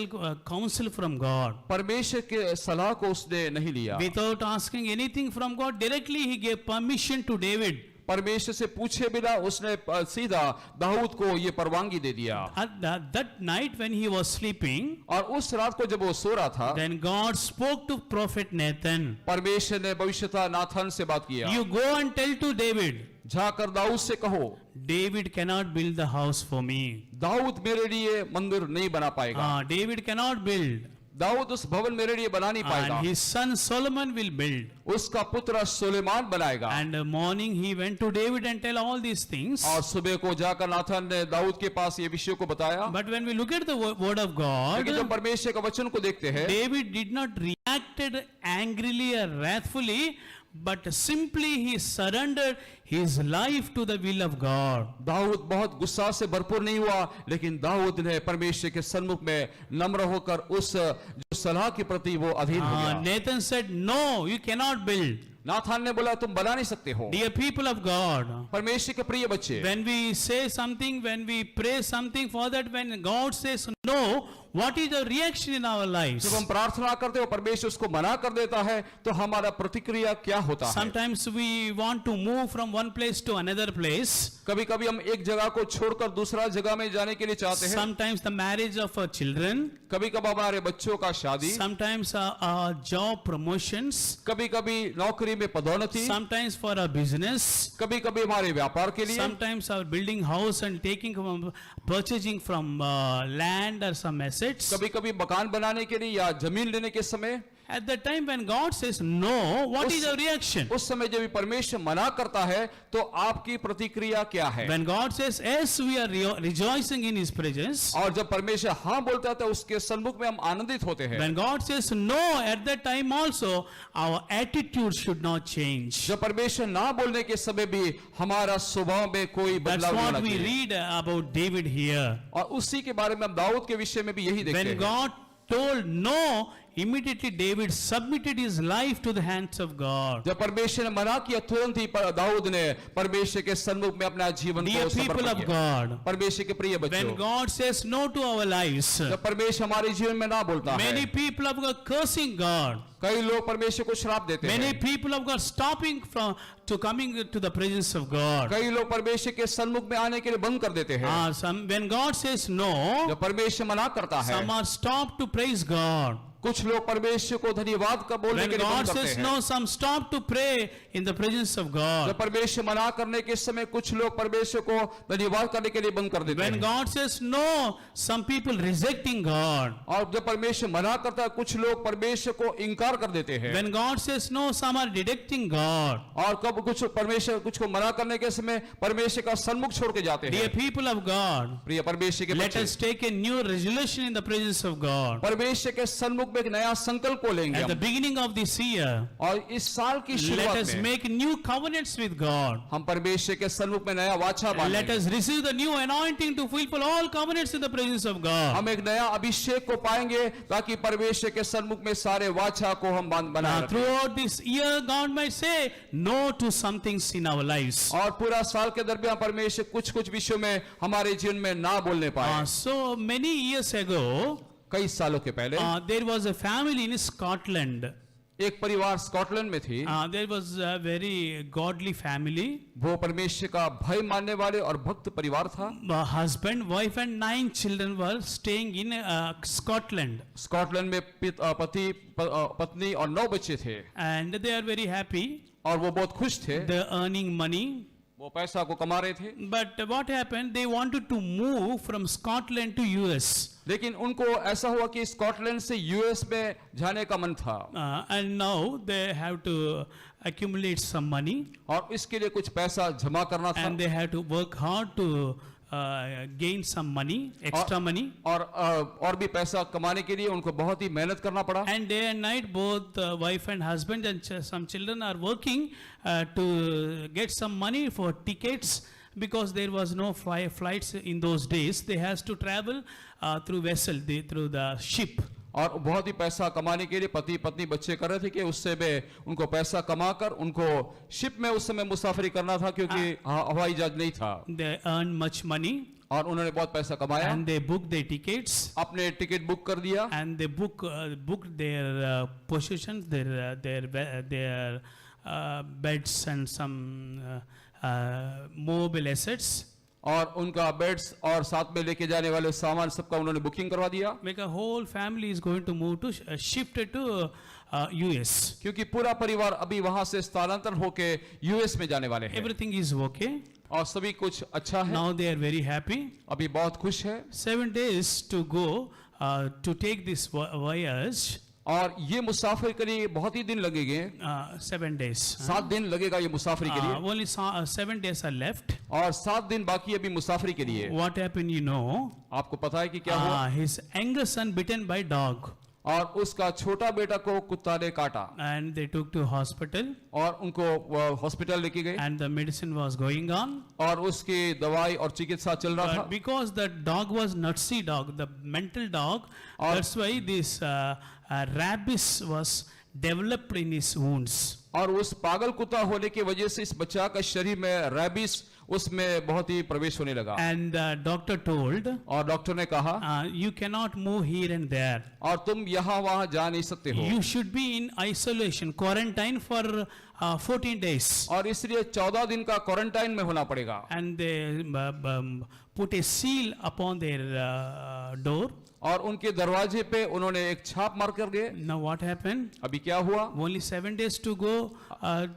Speaker 1: counsel from God.
Speaker 2: परमेश्वर के सलाह को उसने नहीं लिया।
Speaker 1: Without asking anything from God, directly he gave permission to David.
Speaker 2: परमेश्वर से पूछे बिना उसने सीधा दाऊद को ये परवानगी दे दिया।
Speaker 1: At that night when he was sleeping,
Speaker 2: और उस रात को जब वो सो रहा था,
Speaker 1: then God spoke to prophet Nathan.
Speaker 2: परमेश्वर ने भविष्यद्वक्ता नाथान से बात किया,
Speaker 1: You go and tell to David,
Speaker 2: जाकर दाऊद से कहो,
Speaker 1: David cannot build the house for me.
Speaker 2: Dawood मेरे लिए मंदिर नहीं बना पाएगा।
Speaker 1: David cannot build.
Speaker 2: दाऊद उस भवन मेरे लिए बना नहीं पाएगा,
Speaker 1: And his son Solomon will build.
Speaker 2: उसका पुत्र सुलेमान बनाएगा।
Speaker 1: And morning he went to David and tell all these things.
Speaker 2: और सुबह को जाकर नाथान ने दाऊद के पास ये विषय को बताया।
Speaker 1: But when we look at the word of God,
Speaker 2: लेकिन जब परमेश्वर का वचन को देखते हैं,
Speaker 1: David did not reacted angrily or wrathfully, but simply he surrendered his life to the will of God.
Speaker 2: Dawood बहुत गुस्सा से भरपूर नहीं हुआ, लेकिन दाऊद ने परमेश्वर के सन्मुख में नम्र होकर उस जो सलाह के प्रति वो अधीन हो गया।
Speaker 1: Nathan said, no, you cannot build.
Speaker 2: नाथान ने बोला तुम बना नहीं सकते हो।
Speaker 1: Dear people of God,
Speaker 2: परमेश्वर के प्रिय बच्चे,
Speaker 1: when we say something, when we pray something for that, when God says no, what is the reaction in our lives?
Speaker 2: जब हम प्रार्थना करते हो परमेश्वर उसको मना कर देता है तो हमारा प्रतिक्रिया क्या होता है?
Speaker 1: Sometimes we want to move from one place to another place.
Speaker 2: कभी-कभी हम एक जगह को छोड़कर दूसरा जगह में जाने के लिए चाहते हैं।
Speaker 1: Sometimes the marriage of our children.
Speaker 2: कभी-कभी हमारे बच्चों का शादी,
Speaker 1: Sometimes job promotions.
Speaker 2: कभी-कभी नौकरी में पदोन्नति,
Speaker 1: Sometimes for our business.
Speaker 2: कभी-कभी हमारे व्यापार के लिए,
Speaker 1: Sometimes our building house and purchasing from land or some assets.
Speaker 2: कभी-कभी मकान बनाने के लिए या जमीन लेने के समय।
Speaker 1: At the time when God says no, what is the reaction?
Speaker 2: उस समय जब परमेश्वर मना करता है तो आपकी प्रतिक्रिया क्या है?
Speaker 1: When God says yes, we are rejoicing in His presence.
Speaker 2: और जब परमेश्वर हाँ बोलता है तो उसके सन्मुख में हम आनंदित होते हैं।
Speaker 1: When God says no, at that time also our attitude should not change.
Speaker 2: जब परमेश्वर ना बोलने के समय भी हमारा स्वभाव में कोई
Speaker 1: That's
Speaker 2: बदलाव नहीं
Speaker 1: what we
Speaker 2: होना चाहिए।
Speaker 1: read about David here.
Speaker 2: और उसी के बारे में हम दाऊद के विषय में भी यही देखते
Speaker 1: When
Speaker 2: हैं।
Speaker 1: God told no, immediately David submitted his life to the hands of God.
Speaker 2: जब परमेश्वर ने मना किया तुरंत ही दाऊद ने परमेश्वर के सन्मुख में अपना जीवन
Speaker 1: Dear
Speaker 2: को
Speaker 1: people
Speaker 2: समर्पण
Speaker 1: of
Speaker 2: किया।
Speaker 1: God,
Speaker 2: परमेश्वर के प्रिय
Speaker 1: when
Speaker 2: बच्चों,
Speaker 1: God says no to our lives,
Speaker 2: जब परमेश्वर हमारे जीवन में ना बोलता
Speaker 1: many
Speaker 2: है,
Speaker 1: people of God cursing God.
Speaker 2: कई लोग परमेश्वर को श्राप देते
Speaker 1: Many
Speaker 2: हैं।
Speaker 1: people of God stopping from to coming to the presence of God.
Speaker 2: कई लोग परमेश्वर के सन्मुख में आने के लिए बंद कर देते हैं।
Speaker 1: When God says no,
Speaker 2: जब परमेश्वर मना करता है,
Speaker 1: some are stopped to praise God.
Speaker 2: कुछ लोग परमेश्वर को धन्यवाद का बोलने
Speaker 1: When
Speaker 2: के लिए
Speaker 1: God
Speaker 2: बंद करते
Speaker 1: says
Speaker 2: हैं।
Speaker 1: no, some stop to pray in the presence of God.
Speaker 2: जब परमेश्वर मना करने के समय कुछ लोग परमेश्वर को धन्यवाद करने के लिए बंद कर देते
Speaker 1: When
Speaker 2: हैं।
Speaker 1: God says no, some people rejecting God.
Speaker 2: और जब परमेश्वर मना करता है कुछ लोग परमेश्वर को इनकार कर देते हैं।
Speaker 1: When God says no, some are rejecting God.
Speaker 2: और कब कुछ परमेश्वर कुछ को मना करने के समय परमेश्वर का सन्मुख छोड़ के जाते
Speaker 1: Dear
Speaker 2: हैं।
Speaker 1: people of God,
Speaker 2: प्रिय परमेश्वर के
Speaker 1: let
Speaker 2: बच्चे,
Speaker 1: us take a new resolution in the presence of God.
Speaker 2: परमेश्वर के सन्मुख में एक नया संकल्प को लेंगे
Speaker 1: At the
Speaker 2: हम।
Speaker 1: beginning of this year,
Speaker 2: और इस साल की
Speaker 1: let
Speaker 2: शुरुआत
Speaker 1: us
Speaker 2: में
Speaker 1: make new covenants with God.
Speaker 2: हम परमेश्वर के सन्मुख में नया वाचा
Speaker 1: And let
Speaker 2: बांधेंगे।
Speaker 1: us receive the new anointing to fulfill all covenants in the presence of God.
Speaker 2: हम एक नया अभिषेक को पाएंगे ताकि परमेश्वर के सन्मुख में सारे वाचा को हम बनाए रखें।
Speaker 1: Throughout this year, God might say no to some things in our lives.
Speaker 2: और पूरा साल के दरमियान परमेश्वर कुछ कुछ विषयों में हमारे जीवन में ना बोलने पाए।
Speaker 1: So many years ago,
Speaker 2: कई सालों के पहले
Speaker 1: there was a family in Scotland.
Speaker 2: एक परिवार स्कॉटलैंड में थी।
Speaker 1: There was a very godly family.
Speaker 2: वो परमेश्वर का भय मानने वाले और भक्त परिवार था।
Speaker 1: Husband, wife and 9 children were staying in Scotland.
Speaker 2: Scotland में पति पत्नी और 9 बच्चे थे
Speaker 1: And they are very happy.
Speaker 2: और वो बहुत खुश थे।
Speaker 1: They are earning money.
Speaker 2: वो पैसा को कमा रहे थे,
Speaker 1: But what happened? They wanted to move from Scotland to US.
Speaker 2: लेकिन उनको ऐसा हुआ कि स्कॉटलैंड से यूएस में जाने का मन था,
Speaker 1: And now they have to accumulate some money
Speaker 2: और इसके लिए कुछ पैसा जमा करना था,
Speaker 1: and they have to work hard to gain some money, extra money.
Speaker 2: और भी पैसा कमाने के लिए उनको बहुत ही मेहनत करना पड़ा।
Speaker 1: And day and night, both wife and husband and some children are working to get some money for tickets, because there was no flights in those days. They has to travel through vessel, through the ship.
Speaker 2: और बहुत ही पैसा कमाने के लिए पति पत्नी बच्चे कर रहे थे कि उससे में उनको पैसा कमाकर उनको शिप में उस समय मुसाफरी करना था, क्योंकि हवाई जहाज नहीं था।
Speaker 1: They earn much money
Speaker 2: और उन्होंने बहुत पैसा कमाया,
Speaker 1: and they book their tickets,
Speaker 2: अपने टिकट बुक कर दिया,
Speaker 1: and they booked their possessions, their beds and some mobile assets.
Speaker 2: और उनका बेड्स और साथ में लेके जाने वाले सामान सबका उन्होंने बुकिंग करवा दिया,
Speaker 1: Like a whole family is going to move to shifted to US.
Speaker 2: क्योंकि पूरा परिवार अभी वहां से स्थानांतरण होके यूएस में जाने वाले हैं
Speaker 1: Everything is okay.
Speaker 2: और सभी कुछ अच्छा है,
Speaker 1: Now they are very happy.
Speaker 2: अभी बहुत खुश है।
Speaker 1: 7 days to go to take this voyage.
Speaker 2: और ये मुसाफिर के लिए बहुत ही दिन लगेंगे,
Speaker 1: 7 days.
Speaker 2: 7 दिन लगेगा ये मुसाफरी के लिए,
Speaker 1: Only 7 days are left.
Speaker 2: और 7 दिन बाकी अभी मुसाफरी के लिए।
Speaker 1: What happened, you know?
Speaker 2: आपको पता है कि क्या हुआ?
Speaker 1: His younger son bitten by dog,
Speaker 2: और उसका छोटा बेटा को कुत्ता ने काटा
Speaker 1: and they took to hospital,
Speaker 2: और उनको हॉस्पिटल लेके गए,
Speaker 1: and the medicine was going on.
Speaker 2: और उसकी दवाई और चिकित्सा चल रहा था।
Speaker 1: But because the dog was nutsy dog, the mental dog, that's why this rabies was developed in his wounds.
Speaker 2: और उस पागल कुत्ता होने की वजह से इस बच्चा का शरीर में रैबिस उसमें बहुत ही प्रवेश होने लगा।
Speaker 1: And the doctor told,
Speaker 2: और डॉक्टर ने कहा
Speaker 1: you cannot move here and there.
Speaker 2: और तुम यहाँ वहाँ जा नहीं सकते हो,
Speaker 1: You should be in isolation, quarantine for 14 days.
Speaker 2: और इसलिए 14 दिन का क्वारंटाइन में होना पड़ेगा।
Speaker 1: And they put a seal upon their door.
Speaker 2: और उनके दरवाजे पे उन्होंने एक छाप मार कर गए।
Speaker 1: Now what happened?
Speaker 2: अभी क्या हुआ?
Speaker 1: Only 7 days to go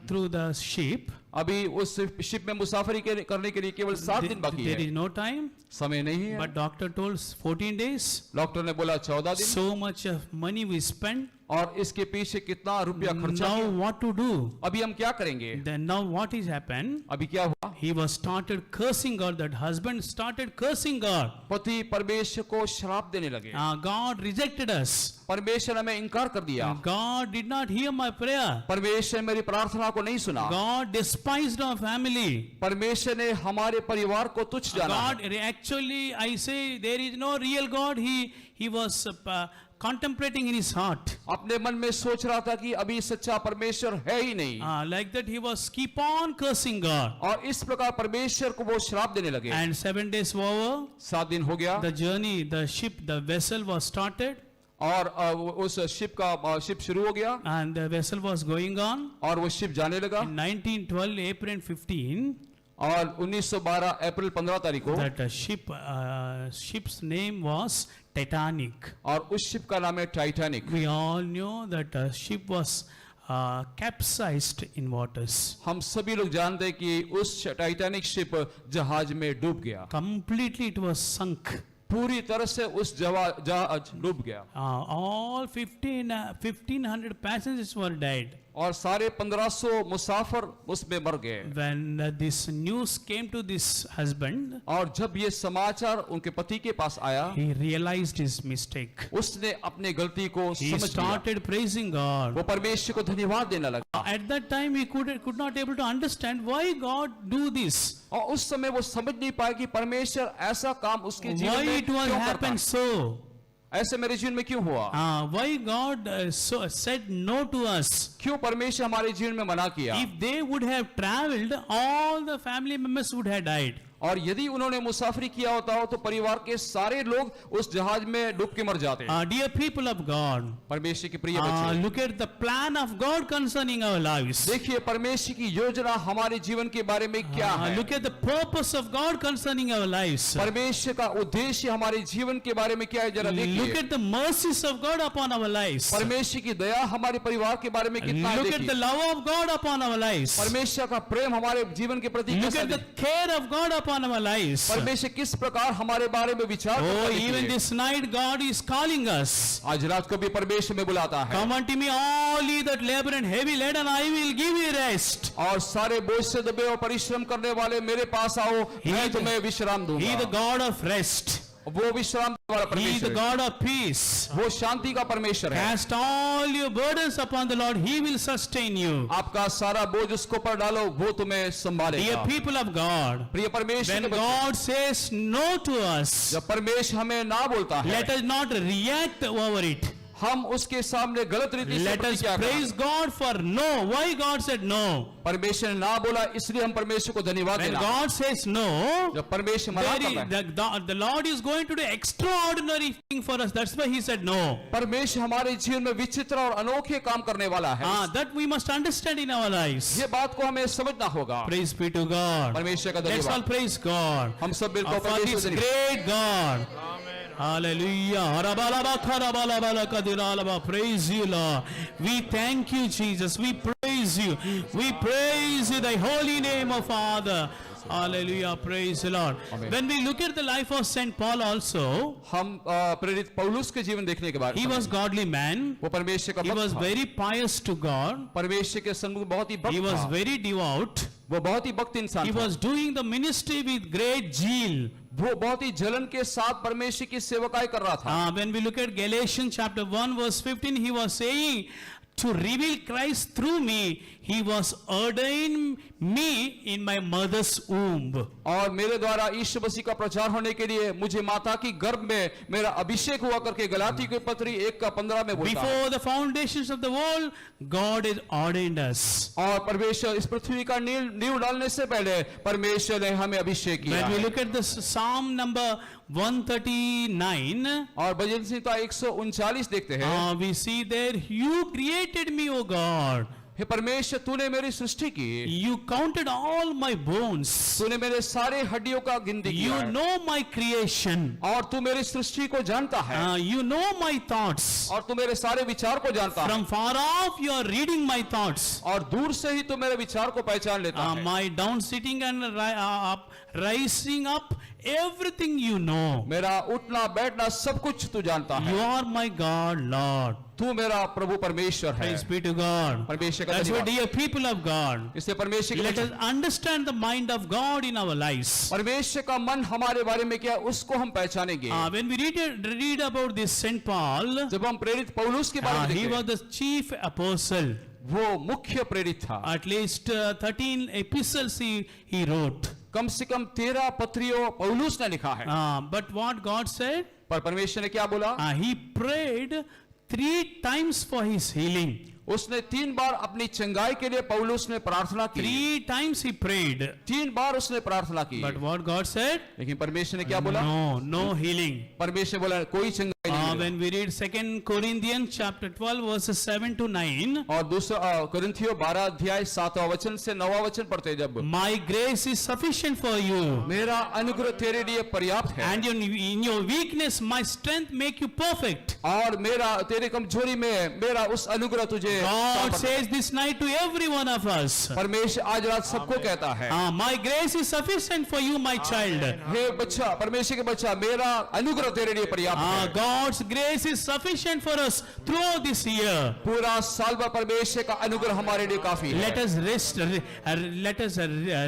Speaker 1: through the ship.
Speaker 2: अभी उस शिप में मुसाफरी करने के लिए केवल 7 दिन बाकी
Speaker 1: There
Speaker 2: है,
Speaker 1: is no time.
Speaker 2: समय नहीं है।
Speaker 1: But doctor told 14 days.
Speaker 2: Doctor ने बोला 14 दिन,
Speaker 1: So much of money we spent.
Speaker 2: और इसके पीछे कितना रुपया खर्चा
Speaker 1: Now
Speaker 2: किया।
Speaker 1: what to do?
Speaker 2: अभी हम क्या करेंगे?
Speaker 1: Then now what is happened?
Speaker 2: अभी क्या हुआ?
Speaker 1: He was started cursing God. That husband started cursing God.
Speaker 2: पति परमेश्वर को श्राप देने लगे।
Speaker 1: God rejected us.
Speaker 2: परमेश्वर ने हमें इनकार कर दिया।
Speaker 1: God did not hear my prayer.
Speaker 2: परमेश्वर मेरी प्रार्थना को नहीं सुना।
Speaker 1: God despised our family.
Speaker 2: परमेश्वर ने हमारे परिवार को तुच्छ जाना।
Speaker 1: God, actually, I say there is no real God. He was contemplating in his heart.
Speaker 2: अपने मन में सोच रहा था कि अभी सच्चा परमेश्वर है ही नहीं।
Speaker 1: Like that, he was keep on cursing God.
Speaker 2: और इस प्रकार परमेश्वर को वो श्राप देने लगे।
Speaker 1: And 7 days were over.
Speaker 2: 7 दिन हो गया।
Speaker 1: The journey, the ship, the vessel was started.
Speaker 2: और उस शिप शुरू हो गया,
Speaker 1: And the vessel was going on.
Speaker 2: और वो शिप जाने लगा।
Speaker 1: In 1912, April 15,
Speaker 2: और 1912 अप्रैल 15 तारीख को
Speaker 1: that ship's name was Titanic.
Speaker 2: और उस शिप का नाम है Titanic.
Speaker 1: We all knew that the ship was capsized in waters.
Speaker 2: हम सभी लोग जानते हैं कि उस टाइटैनिक शिप जहाज में डूब गया।
Speaker 1: Completely it was sunk.
Speaker 2: पूरी तरह से उस जहाज डूब गया।
Speaker 1: All 1500 passengers were dead.
Speaker 2: और सारे 1500 मुसाफिर उसमें मर गए।
Speaker 1: When this news came to this husband,
Speaker 2: और जब ये समाचार उनके पति के पास आया,
Speaker 1: he realized his mistake.
Speaker 2: उसने अपने गलती को
Speaker 1: He
Speaker 2: समझ लिया।
Speaker 1: started praising God.
Speaker 2: वो परमेश्वर को धन्यवाद देने लगा।
Speaker 1: At that time, he could not able to understand why God do this.
Speaker 2: और उस समय वो समझ नहीं पाया कि परमेश्वर ऐसा काम उसके जीवन
Speaker 1: Why
Speaker 2: में
Speaker 1: it was
Speaker 2: क्यों करता
Speaker 1: happened
Speaker 2: है?
Speaker 1: so?
Speaker 2: ऐसे मेरे जीवन में क्यों हुआ?
Speaker 1: Why God said no to us?
Speaker 2: क्यों परमेश्वर हमारे जीवन में मना किया?
Speaker 1: If they would have traveled, all the family members would have died.
Speaker 2: और यदि उन्होंने मुसाफरी किया होता हो तो परिवार के सारे लोग उस जहाज में डूब के मर जाते।
Speaker 1: Dear people of God,
Speaker 2: परमेश्वर के प्रिय बच्चे,
Speaker 1: look at the plan of God concerning our lives.
Speaker 2: देखिए परमेश्वर की योजना हमारे जीवन के बारे में क्या है।
Speaker 1: Look at the purpose of God concerning our lives.
Speaker 2: परमेश्वर का उद्देश्य हमारे जीवन के बारे में क्या है, जरा
Speaker 1: Look
Speaker 2: देखिए।
Speaker 1: at the mercies of God upon our lives.
Speaker 2: परमेश्वर की दया हमारे परिवार के बारे में कितना है,
Speaker 1: Look at the
Speaker 2: देखिए।
Speaker 1: love of God upon our lives.
Speaker 2: परमेश्वर का प्रेम हमारे जीवन के प्रति
Speaker 1: Look
Speaker 2: कैसा
Speaker 1: at the
Speaker 2: है,
Speaker 1: care of God upon our lives.
Speaker 2: परमेश्वर किस प्रकार हमारे बारे में विचार करता
Speaker 1: Oh,
Speaker 2: है,
Speaker 1: even
Speaker 2: देखिए।
Speaker 1: this night God is calling us.
Speaker 2: आज रात को भी परमेश्वर में बुलाता है।
Speaker 1: Come unto me all ye that labor and heavy laden, I will give you rest.
Speaker 2: और सारे बोझ से दबे और परिश्रम करने वाले मेरे पास आओ, मैं तुम्हें विश्राम
Speaker 1: He the
Speaker 2: दूंगा।
Speaker 1: God of rest.
Speaker 2: वो विश्राम वाला
Speaker 1: He the
Speaker 2: परमेश्वर है,
Speaker 1: God of peace.
Speaker 2: वो शांति का परमेश्वर है।
Speaker 1: Cast all your burdens upon the Lord, He will sustain you.
Speaker 2: आपका सारा बोझ उसको पर डालो, वो तुम्हें
Speaker 1: Dear
Speaker 2: संभालेगा।
Speaker 1: people of God,
Speaker 2: प्रिय परमेश्वर
Speaker 1: when
Speaker 2: के बच्चे,
Speaker 1: God says no to us,
Speaker 2: जब परमेश्वर हमें ना बोलता है,
Speaker 1: let us not react over it.
Speaker 2: हम उसके सामने गलत रीति से
Speaker 1: Let us
Speaker 2: प्रतिक्रिया
Speaker 1: praise
Speaker 2: करें।
Speaker 1: God for no. Why God said no?
Speaker 2: परमेश्वर ने ना बोला, इसलिए हम परमेश्वर को धन्यवाद
Speaker 1: When
Speaker 2: देना।
Speaker 1: God says no,
Speaker 2: जब परमेश्वर मना
Speaker 1: there is-
Speaker 2: करता है,
Speaker 1: the Lord is going to do extraordinary thing for us. That's why He said no.
Speaker 2: परमेश्वर हमारे जीवन में विचित्र और अनोखे काम करने वाला है।
Speaker 1: That we must understand in our lives.
Speaker 2: ये बात को हमें समझना होगा।
Speaker 1: Praise be to God.
Speaker 2: परमेश्वर का
Speaker 1: Let's all
Speaker 2: धन्यवाद।
Speaker 1: praise God.
Speaker 2: हम सब मिलकर
Speaker 1: For
Speaker 2: परमेश्वर
Speaker 1: this
Speaker 2: को धन्यवाद।
Speaker 1: great God. Hallelujah. Harabalaba, karabalabala, kadiralaba. Praise you, Lord. We thank you, Jesus. We praise you. We praise you, thy holy name, O Father. Hallelujah. Praise the Lord.
Speaker 2: Amen.
Speaker 1: When we look at the life of Saint Paul also,
Speaker 2: हम प्रेरित पौलुस के जीवन देखने के बाद
Speaker 1: he was godly man.
Speaker 2: वो परमेश्वर का
Speaker 1: He
Speaker 2: भक्त
Speaker 1: was
Speaker 2: था।
Speaker 1: very pious to God.
Speaker 2: परमेश्वर के सम्मुख बहुत ही
Speaker 1: He
Speaker 2: भक्त
Speaker 1: was
Speaker 2: था।
Speaker 1: very devout.
Speaker 2: वो बहुत ही भक्त इंसान
Speaker 1: He
Speaker 2: था।
Speaker 1: was doing the ministry with great zeal.
Speaker 2: वो बहुत ही जलन के साथ परमेश्वर की सेवकाई कर रहा था।
Speaker 1: When we look at Galatians chapter 1 verse 15, he was saying, to reveal Christ through me, he was ordained me in my mother's womb.
Speaker 2: और मेरे द्वारा यीशु मसीह का प्रचार होने के लिए मुझे माता की गर्भ में मेरा अभिषेक हुआ करके गलाती की पत्री 1:15 में बोलता है।
Speaker 1: Before the foundations of the world, God had ordained us.
Speaker 2: और परमेश्वर इस पृथ्वी का नींव डालने से पहले परमेश्वर ने हमें अभिषेक किया
Speaker 1: When we
Speaker 2: है।
Speaker 1: look at the Psalm number 139,
Speaker 2: और भजन संहिता 139 देखते हैं।
Speaker 1: we see there, you created me, O God.
Speaker 2: हे परमेश्वर, तूने मेरी सृष्टि की,
Speaker 1: You counted all my bones.
Speaker 2: तूने मेरे सारे हड्डियों का गिनती किया
Speaker 1: You
Speaker 2: है।
Speaker 1: know my creation.
Speaker 2: और तू मेरी सृष्टि को जानता है,
Speaker 1: You know my thoughts.
Speaker 2: और तू मेरे सारे विचार को जानता है,
Speaker 1: From far off, you are reading my thoughts.
Speaker 2: और दूर से ही तू मेरे विचार को पहचान लेता है।
Speaker 1: My down sitting and rising up, everything you know.
Speaker 2: मेरा उठना बैठना सब कुछ तू जानता है।
Speaker 1: You are my God, Lord.
Speaker 2: तू मेरा प्रभु परमेश्वर है।
Speaker 1: Praise be to God.
Speaker 2: परमेश्वर का
Speaker 1: That's why,
Speaker 2: धन्यवाद।
Speaker 1: dear people of God,
Speaker 2: इसलिए परमेश्वर के
Speaker 1: let us understand the mind of God in our lives.
Speaker 2: परमेश्वर का मन हमारे बारे में क्या है, उसको हम पहचानेंगे।
Speaker 1: When we read about this Saint Paul,
Speaker 2: जब हम प्रेरित पौलुस के बारे में
Speaker 1: he
Speaker 2: देखते
Speaker 1: was
Speaker 2: हैं,
Speaker 1: the chief apostle.
Speaker 2: वो मुख्य प्रेरित था।
Speaker 1: At least 13 epistles he wrote.
Speaker 2: कम से कम 13 पत्रियों पौलुस ने लिखा है।
Speaker 1: But what God said?
Speaker 2: पर परमेश्वर ने क्या बोला?
Speaker 1: He prayed 3 times for his healing.
Speaker 2: उसने 3 बार अपनी चंगाई के लिए पौलुस ने प्रार्थना की।
Speaker 1: 3 times he prayed.
Speaker 2: 3 बार उसने प्रार्थना की।
Speaker 1: But what God said?
Speaker 2: लेकिन परमेश्वर ने क्या बोला?
Speaker 1: No healing.
Speaker 2: परमेश्वर बोला कोई चंगाई नहीं
Speaker 1: When we read 2 Corinthians chapter 12 verses 7 to 9,
Speaker 2: और दूसरा कोरिन्थियों 12 अध्याय 7वां वचन से 9वां वचन पढ़ते जब,
Speaker 1: my grace is sufficient for you,
Speaker 2: मेरा अनुग्रह तेरे लिए पर्याप्त है,
Speaker 1: and in your weakness my strength make you perfect.
Speaker 2: और मेरा तेरे कमजोरी में मेरा उस अनुग्रह तुझे
Speaker 1: God says this night to every one of us,
Speaker 2: परमेश्वर आज रात सबको कहता है,
Speaker 1: my grace is sufficient for you, my child.
Speaker 2: हे बच्चा, परमेश्वर के बच्चा, मेरा अनुग्रह तेरे लिए पर्याप्त है।
Speaker 1: God's grace is sufficient for us throughout this year.
Speaker 2: पूरा साल भर परमेश्वर का अनुग्रह हमारे लिए काफी है।
Speaker 1: Let us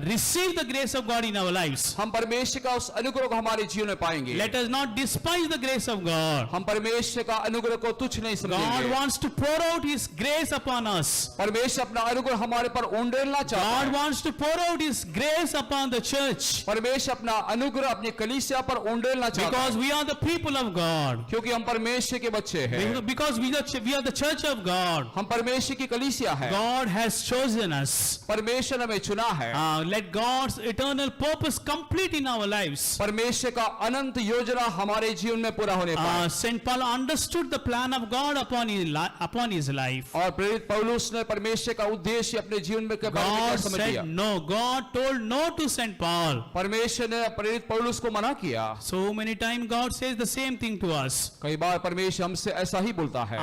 Speaker 1: receive the grace of God in our lives.
Speaker 2: हम परमेश्वर का उस अनुग्रह को हमारे जीवन में पाएंगे।
Speaker 1: Let us not despise the grace of God.
Speaker 2: हम परमेश्वर का अनुग्रह को तुच्छ नहीं
Speaker 1: God
Speaker 2: समझेंगे।
Speaker 1: wants to pour out His grace upon us.
Speaker 2: परमेश्वर अपना अनुग्रह हमारे पर उंडेलना चाहता
Speaker 1: God
Speaker 2: है।
Speaker 1: wants to pour out His grace upon the church.
Speaker 2: परमेश्वर अपना अनुग्रह अपनी कलीसिया पर उंडेलना चाहता है,
Speaker 1: Because we are the people of God.
Speaker 2: क्योंकि हम परमेश्वर के बच्चे हैं,
Speaker 1: because we are the church of God.
Speaker 2: हम परमेश्वर की कलीसिया है,
Speaker 1: God has chosen us.
Speaker 2: परमेश्वर ने हमें चुना है।
Speaker 1: Let God's eternal purpose complete in our lives.
Speaker 2: परमेश्वर का अनंत योजना हमारे जीवन में पूरा होने पाए।
Speaker 1: Saint Paul understood the plan of God upon his life.
Speaker 2: और प्रेरित पौलुस ने परमेश्वर का उद्देश्य अपने जीवन में
Speaker 1: God
Speaker 2: समझ
Speaker 1: said
Speaker 2: लिया।
Speaker 1: no. God told no to Saint Paul.
Speaker 2: परमेश्वर ने प्रेरित पौलुस को मना किया।
Speaker 1: So many times God says the same thing to us.
Speaker 2: कई बार परमेश्वर हमसे ऐसा ही बोलता है।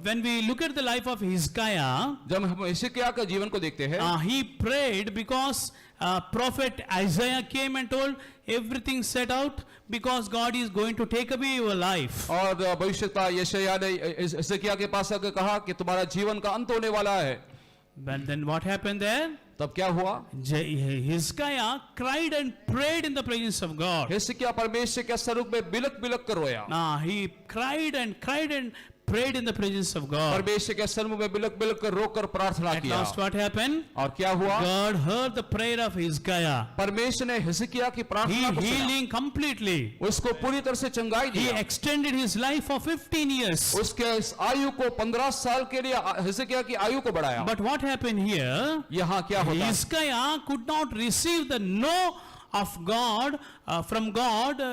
Speaker 1: When we look at the life of Hezekiah,
Speaker 2: जब हम हिजकिय्याह के जीवन को देखते हैं,
Speaker 1: he prayed because prophet Isaiah came and told everything set out because God is going to take away your life.
Speaker 2: और भविष्यद्वक्ता यशायाह ने हिजकिय्याह के पास आकर कहा कि तुम्हारा जीवन का अंत होने वाला है।
Speaker 1: But then what happened there?
Speaker 2: तब क्या हुआ?
Speaker 1: Hezekiah cried and prayed in the presence of God.
Speaker 2: हिजकिय्याह परमेश्वर के स्वरूप में बिलक बिलक कर रोया।
Speaker 1: He cried and prayed in the presence of God.
Speaker 2: परमेश्वर के सन्मुख में बिलक बिलक कर रोकर प्रार्थना
Speaker 1: At
Speaker 2: किया।
Speaker 1: last what happened?
Speaker 2: और क्या हुआ?
Speaker 1: God heard the prayer of Hezekiah.
Speaker 2: परमेश्वर ने हिजकिय्याह की प्रार्थना को
Speaker 1: He
Speaker 2: सुना।
Speaker 1: healed him completely.
Speaker 2: उसको पूरी तरह से चंगाई
Speaker 1: He
Speaker 2: दिया।
Speaker 1: extended his life for 15 years.
Speaker 2: उसके इस आयु को 15 साल के लिए हिजकिय्याह की आयु को बढ़ाया।
Speaker 1: But what happened here?
Speaker 2: यहाँ क्या होता?
Speaker 1: Hezekiah could not receive the no of God from God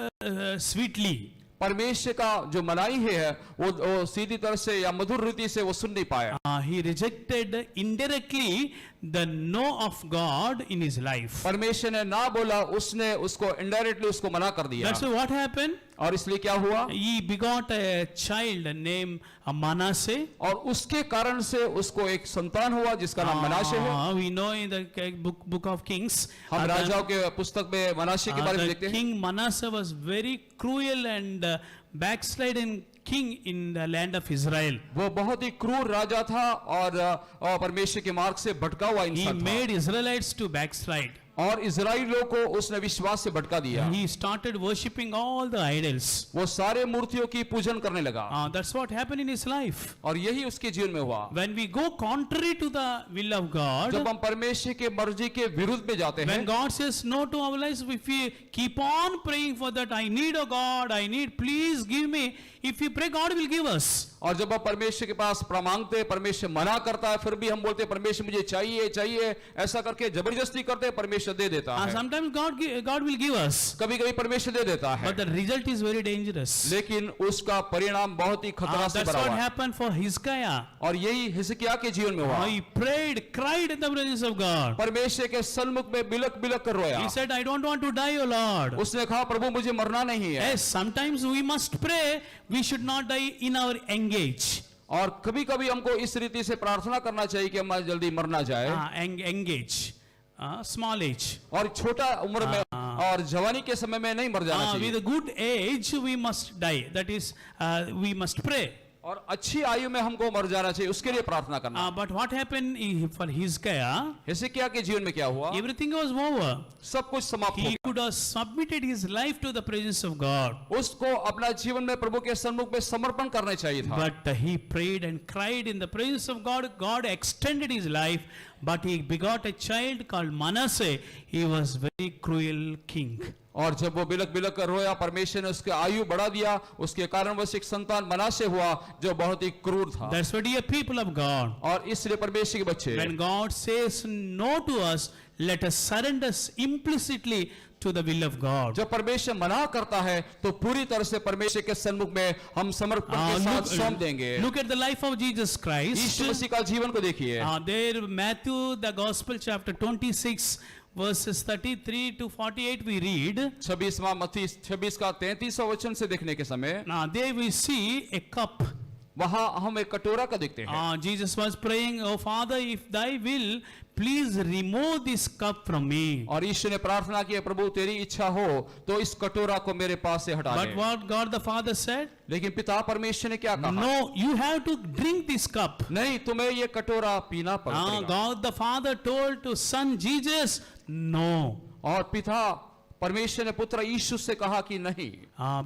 Speaker 1: sweetly.
Speaker 2: परमेश्वर का जो मनाई है वो सीधी तरह से या मधुर रीति से वो सुन नहीं पाया।
Speaker 1: He rejected indirectly the no of God in his life.
Speaker 2: परमेश्वर ने ना बोला, उसने उसको इनडायरेक्टली उसको मना कर दिया।
Speaker 1: That's what happened.
Speaker 2: और इसलिए क्या हुआ?
Speaker 1: He begot a child named Manasseh.
Speaker 2: और उसके कारण से उसको एक संतान हुआ जिसका नाम मनाशे है।
Speaker 1: We know in the book of Kings,
Speaker 2: हम राजाओं के पुस्तक में मनाशे के बारे में
Speaker 1: the
Speaker 2: देखते हैं।
Speaker 1: king Manasseh was very cruel and backsliding king in the land of Israel.
Speaker 2: वो बहुत ही क्रूर राजा था और परमेश्वर के मार्ग से भटका हुआ
Speaker 1: He
Speaker 2: इंसान था।
Speaker 1: made Israelites to backslide.
Speaker 2: और इजराइलियों को उसने विश्वास से भटका दिया।
Speaker 1: He started worshipping all the idols.
Speaker 2: वो सारे मूर्तियों की पूजन करने लगा।
Speaker 1: That's what happened in his life.
Speaker 2: और यही उसके जीवन में हुआ।
Speaker 1: When we go contrary to the will of God,
Speaker 2: जब हम परमेश्वर के मर्जी के विरुद्ध में जाते
Speaker 1: when
Speaker 2: हैं,
Speaker 1: God says no to our lives, if we keep on praying for that, I need a God, I need, please give me. If we pray, God will give us.
Speaker 2: और जब हम परमेश्वर के पास मांगते हैं, परमेश्वर मना करता है, फिर भी हम बोलते हैं परमेश्वर मुझे चाहिए चाहिए, ऐसा करके जबरदस्ती करते हैं, परमेश्वर दे देता है।
Speaker 1: Sometimes God will give us,
Speaker 2: कभी कभी परमेश्वर दे देता है,
Speaker 1: but the result is very dangerous.
Speaker 2: लेकिन उसका परिणाम बहुत ही खतरा से
Speaker 1: That's
Speaker 2: भरा
Speaker 1: what
Speaker 2: हुआ है।
Speaker 1: happened for Hezekiah.
Speaker 2: और यही हिजकिय्याह के जीवन में हुआ।
Speaker 1: He prayed, cried in the presence of God.
Speaker 2: परमेश्वर के सन्मुख में बिलक बिलक कर रोया।
Speaker 1: He said, I don't want to die, O Lord.
Speaker 2: उसने कहा प्रभु मुझे मरना नहीं है।
Speaker 1: Yes, sometimes we must pray, we should not die in our engage.
Speaker 2: और कभी कभी हमको इस रीति से प्रार्थना करना चाहिए कि हम जल्दी मर ना जाए।
Speaker 1: Engage, small age.
Speaker 2: और छोटा उम्र में और जवानी के समय में नहीं मर जाना चाहिए।
Speaker 1: With a good age, we must die. That is, we must pray.
Speaker 2: और अच्छी आयु में हमको मर जाना चाहिए, उसके लिए प्रार्थना करना।
Speaker 1: But what happened for Hezekiah?
Speaker 2: हिजकिय्याह के जीवन में क्या हुआ?
Speaker 1: Everything was over.
Speaker 2: सब कुछ समाप्त हो
Speaker 1: He
Speaker 2: गया।
Speaker 1: could have submitted his life to the presence of God.
Speaker 2: उसको अपना जीवन में प्रभु के सम्मुख में समर्पण करना चाहिए था।
Speaker 1: But he prayed and cried in the presence of God. God extended his life, but he begot a child called Manasseh. He was very cruel king.
Speaker 2: और जब वो बिलक बिलक कर रोया, परमेश्वर ने उसके आयु बढ़ा दिया, उसके कारण वह एक संतान मनासे हुआ जो बहुत ही क्रूर था।
Speaker 1: That's what dear people of God.
Speaker 2: और इसलिए परमेश्वर के बच्चे,
Speaker 1: When God says no to us, let us surrender implicitly to the will of God.
Speaker 2: जब परमेश्वर मना करता है तो पूरी तरह से परमेश्वर के सन्मुख में हम समर्पण के साथ सौंप देंगे।
Speaker 1: Look at the life of Jesus Christ.
Speaker 2: यीशु मसीह का जीवन को देखिए।
Speaker 1: There, Matthew, the Gospel, chapter 26, verses 33 to 48, we read.
Speaker 2: 26वां मत्ती 26 का 33वां वचन से देखने के समय,
Speaker 1: There we see a cup.
Speaker 2: वहां हम एक कटोरा का देखते हैं।
Speaker 1: Jesus was praying, "Oh Father, if Thy will, please remove this cup from me."
Speaker 2: और यीशु ने प्रार्थना की, प्रभु तेरी इच्छा हो तो इस कटोरा को मेरे पास से हटा
Speaker 1: But
Speaker 2: they.
Speaker 1: what God the Father said?
Speaker 2: लेकिन पिता परमेश्वर ने क्या कहा?
Speaker 1: No, you have to drink this cup.
Speaker 2: नहीं, तुम्हें ये कटोरा पीना पड़ेगा।
Speaker 1: God the Father told to Son Jesus, no.
Speaker 2: और पिता परमेश्वर ने पुत्र यीशु से कहा कि नहीं।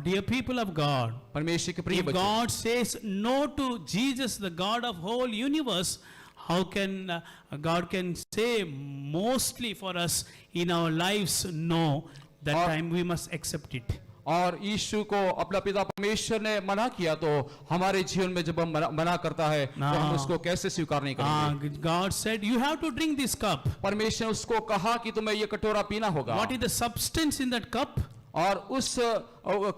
Speaker 1: Dear people of God,
Speaker 2: परमेश्वर के प्रिय
Speaker 1: if
Speaker 2: बच्चे,
Speaker 1: God says no to Jesus, the God of whole universe, how can God can say mostly for us in our lives no? That time we must accept it.
Speaker 2: और यीशु को अपना पिता परमेश्वर ने मना किया, तो हमारे जीवन में जब हम मना करता है तो हम उसको कैसे स्वीकार नहीं करेंगे?
Speaker 1: God said, you have to drink this cup.
Speaker 2: परमेश्वर ने उसको कहा कि तुम्हें ये कटोरा पीना होगा।
Speaker 1: What is the substance in that cup?
Speaker 2: और उस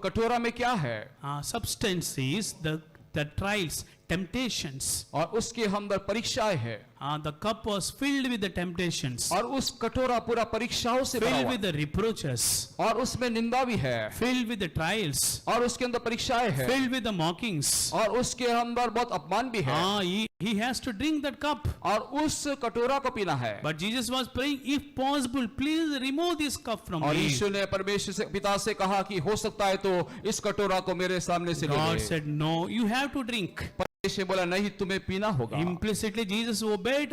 Speaker 2: कटोरा में क्या है?
Speaker 1: Substance is the trials, temptations.
Speaker 2: और उसके अंदर परीक्षाएं है।
Speaker 1: The cup was filled with the temptations,
Speaker 2: और उस कटोरा पूरा परीक्षाओं से भरा
Speaker 1: filled
Speaker 2: हुआ
Speaker 1: with the reproaches,
Speaker 2: और उसमें निंदा भी है,
Speaker 1: filled with the trials,
Speaker 2: और उसके अंदर परीक्षाएं है,
Speaker 1: filled with the mockings.
Speaker 2: और उसके अंदर बहुत अपमान भी है।
Speaker 1: He has to drink that cup.
Speaker 2: और उस कटोरा को पीना है।
Speaker 1: But Jesus was praying, if possible, please remove this cup from
Speaker 2: और
Speaker 1: me.
Speaker 2: यीशु ने परमेश्वर से पिता से कहा कि हो सकता है तो इस कटोरा को मेरे सामने से ले
Speaker 1: God
Speaker 2: ले।
Speaker 1: said, no, you have to drink.
Speaker 2: परमेश्वर बोला नहीं, तुम्हें पीना होगा।
Speaker 1: Implicitly, Jesus obeyed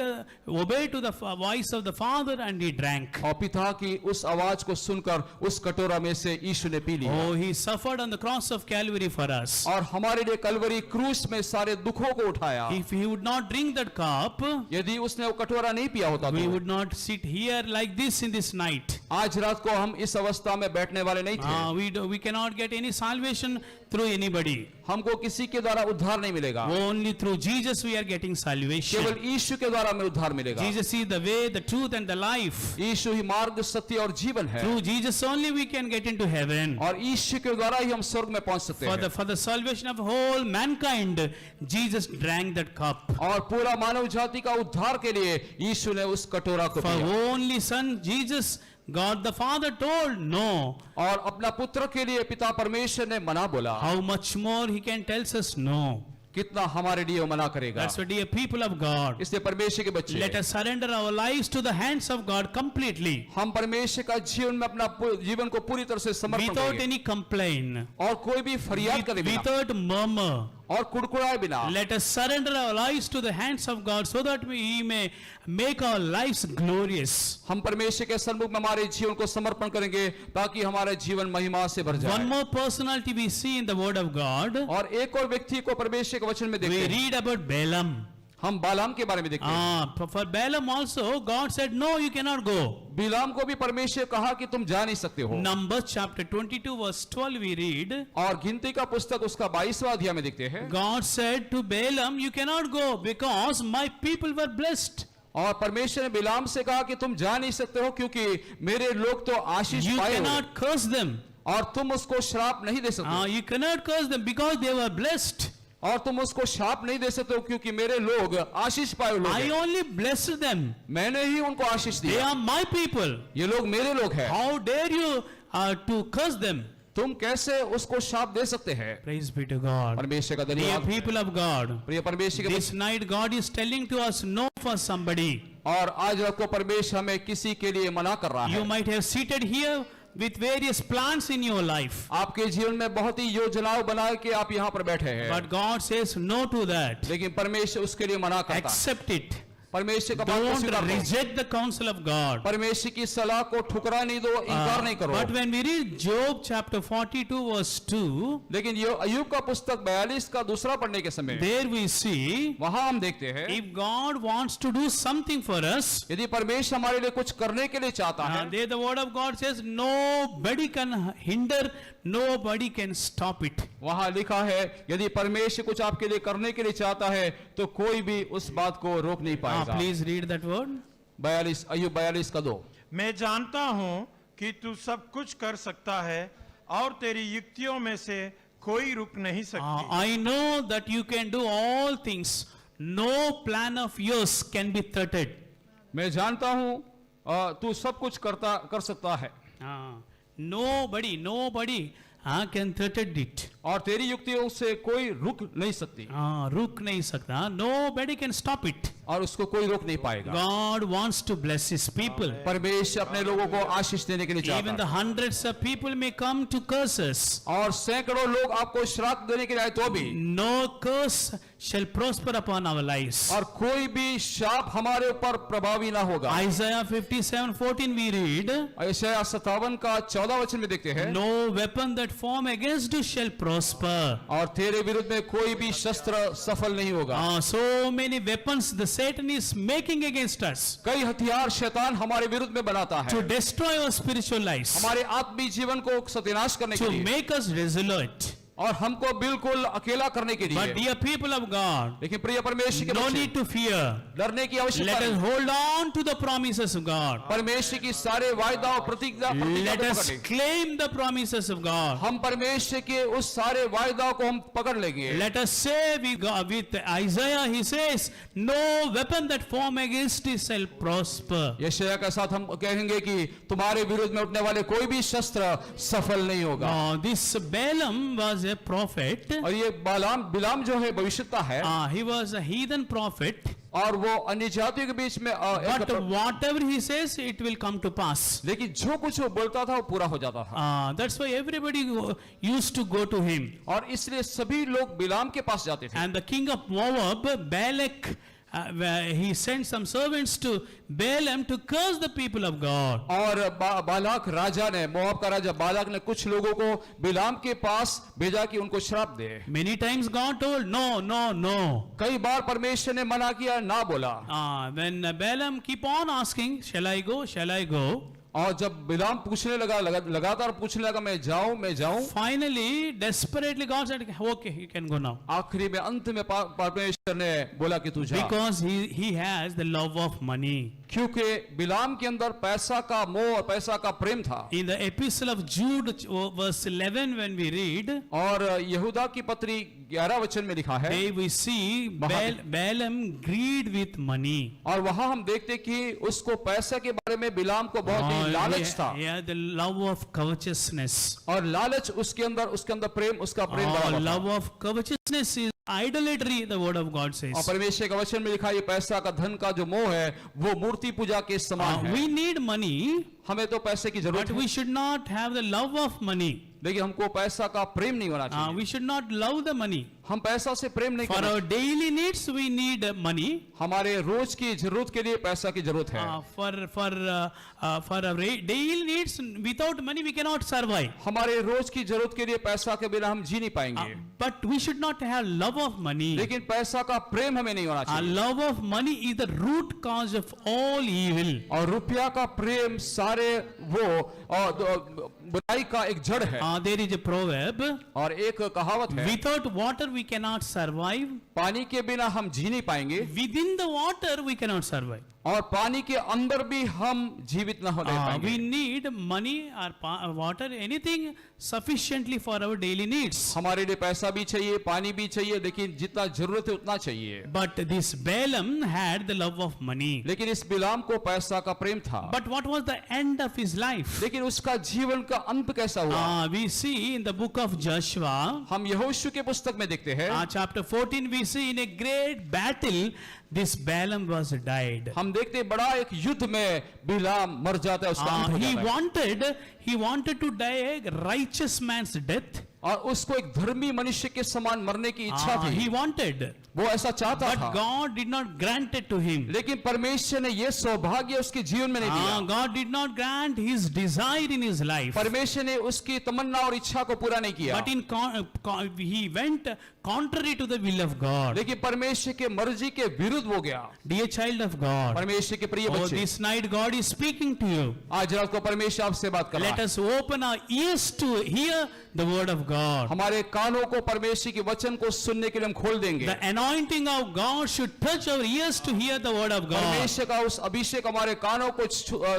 Speaker 1: to the voice of the Father and he drank.
Speaker 2: और पिता की उस आवाज को सुनकर उस कटोरा में से यीशु ने पी लिया।
Speaker 1: Oh, he suffered on the cross of Calvary for us.
Speaker 2: और हमारे लिए कलवरी क्रूस में सारे दुखों को उठाया।
Speaker 1: If he would not drink that cup,
Speaker 2: यदि उसने वो कटोरा नहीं पिया होता
Speaker 1: we
Speaker 2: तो
Speaker 1: would not sit here like this in this night.
Speaker 2: आज रात को हम इस अवस्था में बैठने वाले नहीं थे।
Speaker 1: We cannot get any salvation through anybody.
Speaker 2: हमको किसी के द्वारा उद्धार नहीं मिलेगा।
Speaker 1: Only through Jesus we are getting salvation.
Speaker 2: केवल यीशु के द्वारा हमें उद्धार मिलेगा।
Speaker 1: Jesus is the way, the truth and the life.
Speaker 2: यीशु ही मार्ग, सत्य और जीवन है।
Speaker 1: Through Jesus only we can get into heaven.
Speaker 2: और यीशु के द्वारा ही हम स्वर्ग में पहुंच सकते हैं।
Speaker 1: For the salvation of whole mankind, Jesus drank that cup.
Speaker 2: और पूरा मानव जाति का उद्धार के लिए यीशु ने उस कटोरा को
Speaker 1: For
Speaker 2: पिया।
Speaker 1: only Son Jesus, God the Father told no.
Speaker 2: और अपना पुत्र के लिए पिता परमेश्वर ने मना बोला।
Speaker 1: How much more he can tell us no.
Speaker 2: कितना हमारे लिए वो मना करेगा।
Speaker 1: That's why, dear people of God,
Speaker 2: इसलिए परमेश्वर के बच्चे,
Speaker 1: let us surrender our lives to the hands of God completely,
Speaker 2: हम परमेश्वर का जीवन में अपना जीवन को पूरी तरह से समर्पण
Speaker 1: without
Speaker 2: करेंगे
Speaker 1: any complaint,
Speaker 2: और कोई भी फरियाद करे बिना
Speaker 1: without murmur.
Speaker 2: और कुड़कुड़ाए बिना।
Speaker 1: Let us surrender our lives to the hands of God so that He may make our lives glorious.
Speaker 2: हम परमेश्वर के सन्मुख में हमारे जीवन को समर्पण करेंगे ताकि हमारा जीवन महिमा से भर
Speaker 1: One
Speaker 2: जाए।
Speaker 1: more personality we see in the Word of God.
Speaker 2: और एक और व्यक्ति को परमेश्वर के वचन में
Speaker 1: We
Speaker 2: देखते हैं।
Speaker 1: read about Balaam.
Speaker 2: हम बालाम के बारे में देखते हैं।
Speaker 1: For Balaam also, God said, no, you cannot go.
Speaker 2: बिलाम को भी परमेश्वर कहा कि तुम जा नहीं सकते हो।
Speaker 1: Numbers chapter 22 verse 12 we read,
Speaker 2: और गिनती का पुस्तक उसका 22वां अध्याय में देखते हैं।
Speaker 1: God said to Balaam, you cannot go because my people were blessed.
Speaker 2: और परमेश्वर ने बिलाम से कहा कि तुम जा नहीं सकते हो क्योंकि मेरे लोग तो आशीष
Speaker 1: You
Speaker 2: पाए हुए
Speaker 1: cannot curse them.
Speaker 2: और तुम उसको श्राप नहीं दे सकते।
Speaker 1: You cannot curse them because they were blessed.
Speaker 2: और तुम उसको श्राप नहीं दे सकते हो क्योंकि मेरे लोग आशीष पाए हुए लोग
Speaker 1: I
Speaker 2: हैं।
Speaker 1: only blessed them.
Speaker 2: मैंने ही उनको आशीष
Speaker 1: They
Speaker 2: दिया।
Speaker 1: are my people.
Speaker 2: ये लोग मेरे लोग हैं।
Speaker 1: How dare you to curse them?
Speaker 2: तुम कैसे उसको श्राप दे सकते हैं?
Speaker 1: Praise be to God.
Speaker 2: परमेश्वर का
Speaker 1: Dear
Speaker 2: धन्यवाद।
Speaker 1: people of God,
Speaker 2: प्रिय परमेश्वर के
Speaker 1: this night God is telling to us no for somebody.
Speaker 2: और आज रात को परमेश्वर हमें किसी के लिए मना कर रहा
Speaker 1: You
Speaker 2: है।
Speaker 1: might have seated here with various plans in your life.
Speaker 2: आपके जीवन में बहुत ही योजनाओं बना के आप यहाँ पर बैठे हैं,
Speaker 1: But God says no to that.
Speaker 2: लेकिन परमेश्वर उसके लिए मना करता है।
Speaker 1: Accept it.
Speaker 2: परमेश्वर का बात को
Speaker 1: Don't
Speaker 2: स्वीकार करो।
Speaker 1: reject the counsel of God.
Speaker 2: परमेश्वर की सलाह को ठुकरा नहीं दो, इनकार नहीं करो।
Speaker 1: But when we read Job chapter 42 verse 2,
Speaker 2: लेकिन ये अय्यूब का पुस्तक 42 का दूसरा पढ़ने के समय
Speaker 1: there we see,
Speaker 2: वहां हम देखते हैं
Speaker 1: if God wants to do something for us,
Speaker 2: यदि परमेश्वर हमारे लिए कुछ करने के लिए चाहता है,
Speaker 1: there the word of God says nobody can hinder, nobody can stop it.
Speaker 2: वहां लिखा है यदि परमेश्वर कुछ आपके लिए करने के लिए चाहता है तो कोई भी उस बात को रोक नहीं पाएगा।
Speaker 1: Please read that word.
Speaker 2: 42 अय्यूब 42 का 2।
Speaker 3: मैं जानता हूं कि तू सब कुछ कर सकता है और तेरी युक्तियों में से कोई रुक नहीं सकती।
Speaker 1: I know that you can do all things. No plan of yours can be thwarted.
Speaker 2: मैं जानता हूं तू सब कुछ कर सकता है
Speaker 1: Nobody can thwarted it.
Speaker 2: और तेरी युक्तियों से कोई रुक नहीं सकती
Speaker 1: रुक नहीं सकता. Nobody can stop it.
Speaker 2: और उसको कोई रोक नहीं पाएगा।
Speaker 1: God wants to bless His people.
Speaker 2: परमेश्वर अपने लोगों को आशीष देने के लिए चाहता
Speaker 1: Even the
Speaker 2: है।
Speaker 1: hundreds of people may come to curse us.
Speaker 2: और सैकड़ों लोग आपको श्राप देने के लिए आए तो भी
Speaker 1: No curse shall prosper upon our lives.
Speaker 2: और कोई भी शाप हमारे ऊपर प्रभावी ना होगा।
Speaker 1: Isaiah 57:14 we read,
Speaker 2: यशायाह 57 का 14 वचन में देखते हैं,
Speaker 1: no weapon that form against you shall prosper. prosper.
Speaker 2: और तेरे विरुद्ध में कोई भी शस्त्र सफल नहीं होगा।
Speaker 1: So many weapons the Satan is making against us
Speaker 2: कई हथियार शैतान हमारे विरुद्ध में बनाता
Speaker 1: to
Speaker 2: है,
Speaker 1: destroy our spiritual lives,
Speaker 2: हमारे आत्मिक जीवन को सत्यानाश करने के
Speaker 1: to
Speaker 2: लिए
Speaker 1: make us resolute.
Speaker 2: और हमको बिल्कुल अकेला करने के
Speaker 1: But
Speaker 2: लिए।
Speaker 1: dear people of God,
Speaker 2: लेकिन प्रिय परमेश्वर के
Speaker 1: no
Speaker 2: बच्चे,
Speaker 1: need to fear.
Speaker 2: डरने की
Speaker 1: Let
Speaker 2: आवश्यकता
Speaker 1: us
Speaker 2: नहीं।
Speaker 1: hold on to the promises of God.
Speaker 2: परमेश्वर की सारे वायदा और प्रतिज्ञा
Speaker 1: Let
Speaker 2: को
Speaker 1: us
Speaker 2: पकड़ लें।
Speaker 1: claim the promises of God.
Speaker 2: हम परमेश्वर के उस सारे वायदाओं को हम पकड़ लेंगे।
Speaker 1: Let us say with Isaiah, he says, no weapon that form against us shall prosper.
Speaker 2: यशायाह के साथ हम कहेंगे कि तुम्हारे विरुद्ध में उठने वाले कोई भी शस्त्र सफल नहीं होगा।
Speaker 1: This Balaam was a prophet.
Speaker 2: और ये बिलाम जो है भविष्यता है,
Speaker 1: He was a heathen prophet.
Speaker 2: और वो अन्य जातियों के बीच में
Speaker 1: But whatever he says, it will come to pass.
Speaker 2: लेकिन जो कुछ वो बोलता था वो पूरा हो जाता था।
Speaker 1: That's why everybody used to go to him.
Speaker 2: और इसलिए सभी लोग बिलाम के पास जाते थे।
Speaker 1: And the king of Moab, Balak, he sent some servants to Balaam to curse the people of God.
Speaker 2: और बालाक राजा ने, मोआब का राजा बालाक ने कुछ लोगों को बिलाम के पास भेजा कि उनको श्राप दे।
Speaker 1: Many times God told, no, no, no.
Speaker 2: कई बार परमेश्वर ने मना किया, ना बोला।
Speaker 1: When Balaam keep on asking, shall I go, shall I go?
Speaker 2: और जब बिलाम पूछने लगा, लगातार पूछने लगा, मैं जाऊं,
Speaker 1: Finally, desperately God said, okay, you can go now.
Speaker 2: आखिरी में अंत में परमेश्वर ने बोला कि तू जा।
Speaker 1: Because he has the love of money.
Speaker 2: क्योंकि बिलाम के अंदर पैसा का मोह और पैसा का प्रेम था।
Speaker 1: In the epistle of Jude, verse 11, when we read,
Speaker 2: और यहूदा की पत्री 11 वचन में लिखा है,
Speaker 1: there we see Balaam greed with money.
Speaker 2: और वहां हम देखते कि उसको पैसे के बारे में बिलाम को बहुत ही लालच था।
Speaker 1: Yeah, the love of covetousness.
Speaker 2: और लालच उसके अंदर प्रेम, उसका प्रेम बड़ा हुआ था।
Speaker 1: Love of covetousness is idolatry, the word of God says.
Speaker 2: और परमेश्वर के वचन में लिखा है, ये पैसा का, धन का जो मोह है वो मूर्ति पूजा के समान है।
Speaker 1: We need money,
Speaker 2: हमें तो पैसे की जरूरत
Speaker 1: but
Speaker 2: है,
Speaker 1: we should not have the love of money.
Speaker 2: लेकिन हमको पैसा का प्रेम नहीं होना चाहिए।
Speaker 1: We should not love the money.
Speaker 2: हम पैसा से प्रेम नहीं
Speaker 1: For
Speaker 2: करना।
Speaker 1: our daily needs, we need money.
Speaker 2: हमारे रोज की जरूरत के लिए पैसा की जरूरत है।
Speaker 1: For our daily needs, without money, we cannot survive.
Speaker 2: हमारे रोज की जरूरत के लिए पैसा के बिना हम जी नहीं पाएंगे।
Speaker 1: But we should not have love of money.
Speaker 2: लेकिन पैसा का प्रेम हमें नहीं होना चाहिए।
Speaker 1: Love of money is the root cause of all evil.
Speaker 2: और रुपया का प्रेम सारे वो बुराई का एक जड़ है।
Speaker 1: There is a proverb.
Speaker 2: और एक कहावत है,
Speaker 1: Without water we cannot survive.
Speaker 2: पानी के बिना हम जी नहीं पाएंगे,
Speaker 1: Within the water we cannot survive.
Speaker 2: और पानी के अंदर भी हम जीवित न हो पाएंगे।
Speaker 1: We need money or water, anything sufficiently for our daily needs.
Speaker 2: हमारे लिए पैसा भी चाहिए, पानी भी चाहिए, लेकिन जितना जरूरत है उतना चाहिए।
Speaker 1: But this Balaam had the love of money.
Speaker 2: लेकिन इस बिलाम को पैसा का प्रेम था।
Speaker 1: But what was the end of his life?
Speaker 2: लेकिन उसका जीवन का अंत कैसा हुआ?
Speaker 1: We see in the book of Joshua,
Speaker 2: हम यहोशू के पुस्तक में देखते हैं,
Speaker 1: chapter 14, we see in a great battle, this Balaam was died.
Speaker 2: हम देखते हैं बड़ा एक युद्ध में बिलाम मर जाता है, उसका अंत हो जाता है।
Speaker 1: He wanted to die a righteous man's death.
Speaker 2: और उसको एक धर्मी मनुष्य के समान मरने की इच्छा थी।
Speaker 1: He wanted,
Speaker 2: वो ऐसा चाहता
Speaker 1: but
Speaker 2: था,
Speaker 1: God did not grant it to him.
Speaker 2: लेकिन परमेश्वर ने ये सौभाग्य उसके जीवन में नहीं दिया।
Speaker 1: God did not grant his desire in his life.
Speaker 2: परमेश्वर ने उसकी तमन्ना और इच्छा को पूरा नहीं किया,
Speaker 1: But he went contrary to the will of God.
Speaker 2: लेकिन परमेश्वर के मर्जी के विरुद्ध हो गया।
Speaker 1: Dear child of God,
Speaker 2: परमेश्वर के प्रिय बच्चे,
Speaker 1: this night God is speaking to you.
Speaker 2: आज रात को परमेश्वर आपसे बात कर रहा
Speaker 1: Let
Speaker 2: है।
Speaker 1: us open our ears to hear the word of God.
Speaker 2: हमारे कानों को परमेश्वर के वचन को सुनने के लिए हम खोल देंगे।
Speaker 1: The anointing of God should touch our ears to hear the word of God.
Speaker 2: परमेश्वर का उस अभिषेक हमारे कानों को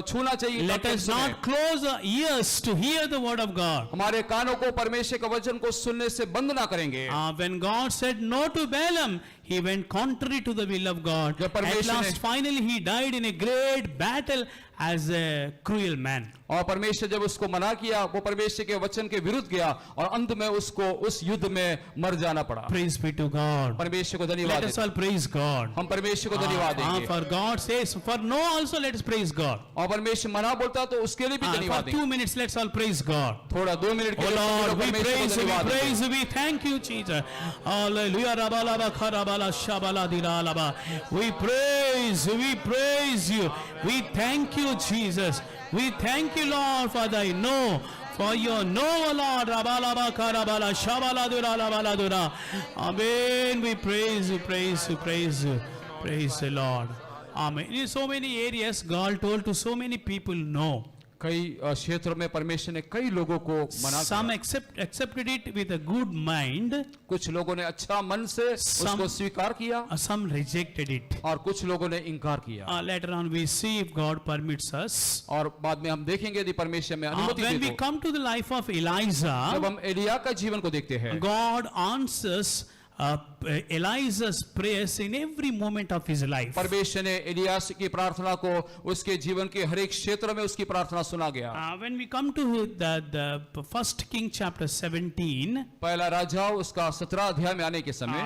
Speaker 2: छूना चाहिए।
Speaker 1: Let
Speaker 2: ताकि
Speaker 1: us
Speaker 2: हम सुनें।
Speaker 1: not close our ears to hear the word of God.
Speaker 2: हमारे कानों को परमेश्वर का वचन को सुनने से बंद ना करेंगे।
Speaker 1: When God said no to Balaam, he went contrary to the will of God.
Speaker 2: जब परमेश्वर
Speaker 1: At last, finally, he died in a great battle as a cruel man.
Speaker 2: और परमेश्वर जब उसको मना किया, वो परमेश्वर के वचन के विरुद्ध गया और अंत में उसको उस युद्ध में मर जाना पड़ा।
Speaker 1: Praise be to God.
Speaker 2: परमेश्वर को धन्यवाद
Speaker 1: Let us
Speaker 2: दें।
Speaker 1: all praise God.
Speaker 2: हम परमेश्वर को धन्यवाद देंगे।
Speaker 1: For God says, for no also let us praise God.
Speaker 2: और परमेश्वर मना बोलता तो उसके लिए भी धन्यवाद
Speaker 1: For
Speaker 2: देंगे।
Speaker 1: 2 minutes, let's all praise God.
Speaker 2: थोड़ा 2 मिनट के
Speaker 1: Oh
Speaker 2: लिए
Speaker 1: Lord, we
Speaker 2: परमेश्वर को
Speaker 1: praise you, we
Speaker 2: धन्यवाद देंगे।
Speaker 1: praise you, we thank you, Jesus. Hallelujah. Rabalaba, karabala, shabala, diralaba. We praise you, we praise you. We thank you, Jesus. We thank you, Lord, for thy no, For your no, Lord. Rabalaba karabala shabala dura labala dura. Amen. We praise you, praise you, praise you. Praise the Lord. Amen. In so many areas, God told to so many people no.
Speaker 2: कई क्षेत्रों में परमेश्वर ने कई लोगों को मना
Speaker 1: Some
Speaker 2: किया।
Speaker 1: accepted it with a good mind.
Speaker 2: कुछ लोगों ने अच्छा मन से उसको स्वीकार किया
Speaker 1: Some rejected it.
Speaker 2: और कुछ लोगों ने इनकार किया।
Speaker 1: Later on we see if God permits us.
Speaker 2: और बाद में हम देखेंगे यदि परमेश्वर में अनुमति
Speaker 1: When we
Speaker 2: दे तो।
Speaker 1: come to the life of Elijah,
Speaker 2: जब हम एलिया का जीवन को देखते हैं,
Speaker 1: God answers Elijah's prayers in every moment of his life.
Speaker 2: परमेश्वर ने एलियास की प्रार्थना को उसके जीवन के हर एक क्षेत्र में उसकी प्रार्थना सुना गया।
Speaker 1: When we come to the first King chapter 17,
Speaker 2: पहला राजा उसका 17 अध्याय में आने के समय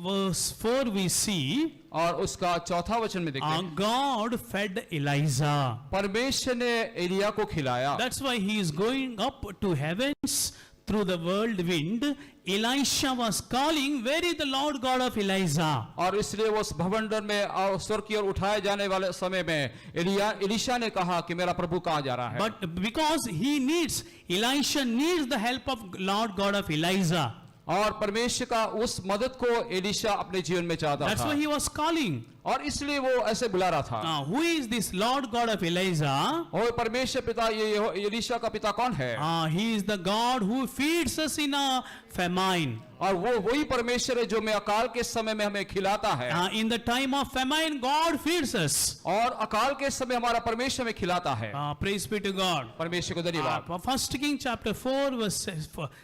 Speaker 1: verse 4 we see
Speaker 2: और उसका चौथा वचन में देखते हैं,
Speaker 1: God fed Elijah.
Speaker 2: परमेश्वर ने एलिया को खिलाया।
Speaker 1: That's why he is going up to heavens through the whirlwind. Elisha was calling, where is the Lord God of Elijah?
Speaker 2: और इसलिए वो उस भवंडर में स्वर्ग की ओर उठाए जाने वाले समय में एलिशा ने कहा कि मेरा प्रभु कहाँ जा रहा है।
Speaker 1: But because Elisha needs the help of Lord God of Elijah.
Speaker 2: और परमेश्वर का उस मदद को एलिशा अपने जीवन में चाहता
Speaker 1: That's
Speaker 2: था
Speaker 1: why he was calling.
Speaker 2: और इसलिए वो ऐसे बुला रहा था।
Speaker 1: Now, who is this Lord God of Elijah?
Speaker 2: और परमेश्वर पिता ये एलिशा का पिता कौन है?
Speaker 1: He is the God who feeds us in a famine.
Speaker 2: और वो वही परमेश्वर है जो में अकाल के समय में हमें खिलाता है।
Speaker 1: In the time of famine, God feeds us.
Speaker 2: और अकाल के समय हमारा परमेश्वर में खिलाता है।
Speaker 1: Praise be to God.
Speaker 2: परमेश्वर को धन्यवाद।
Speaker 1: First King chapter 4 verse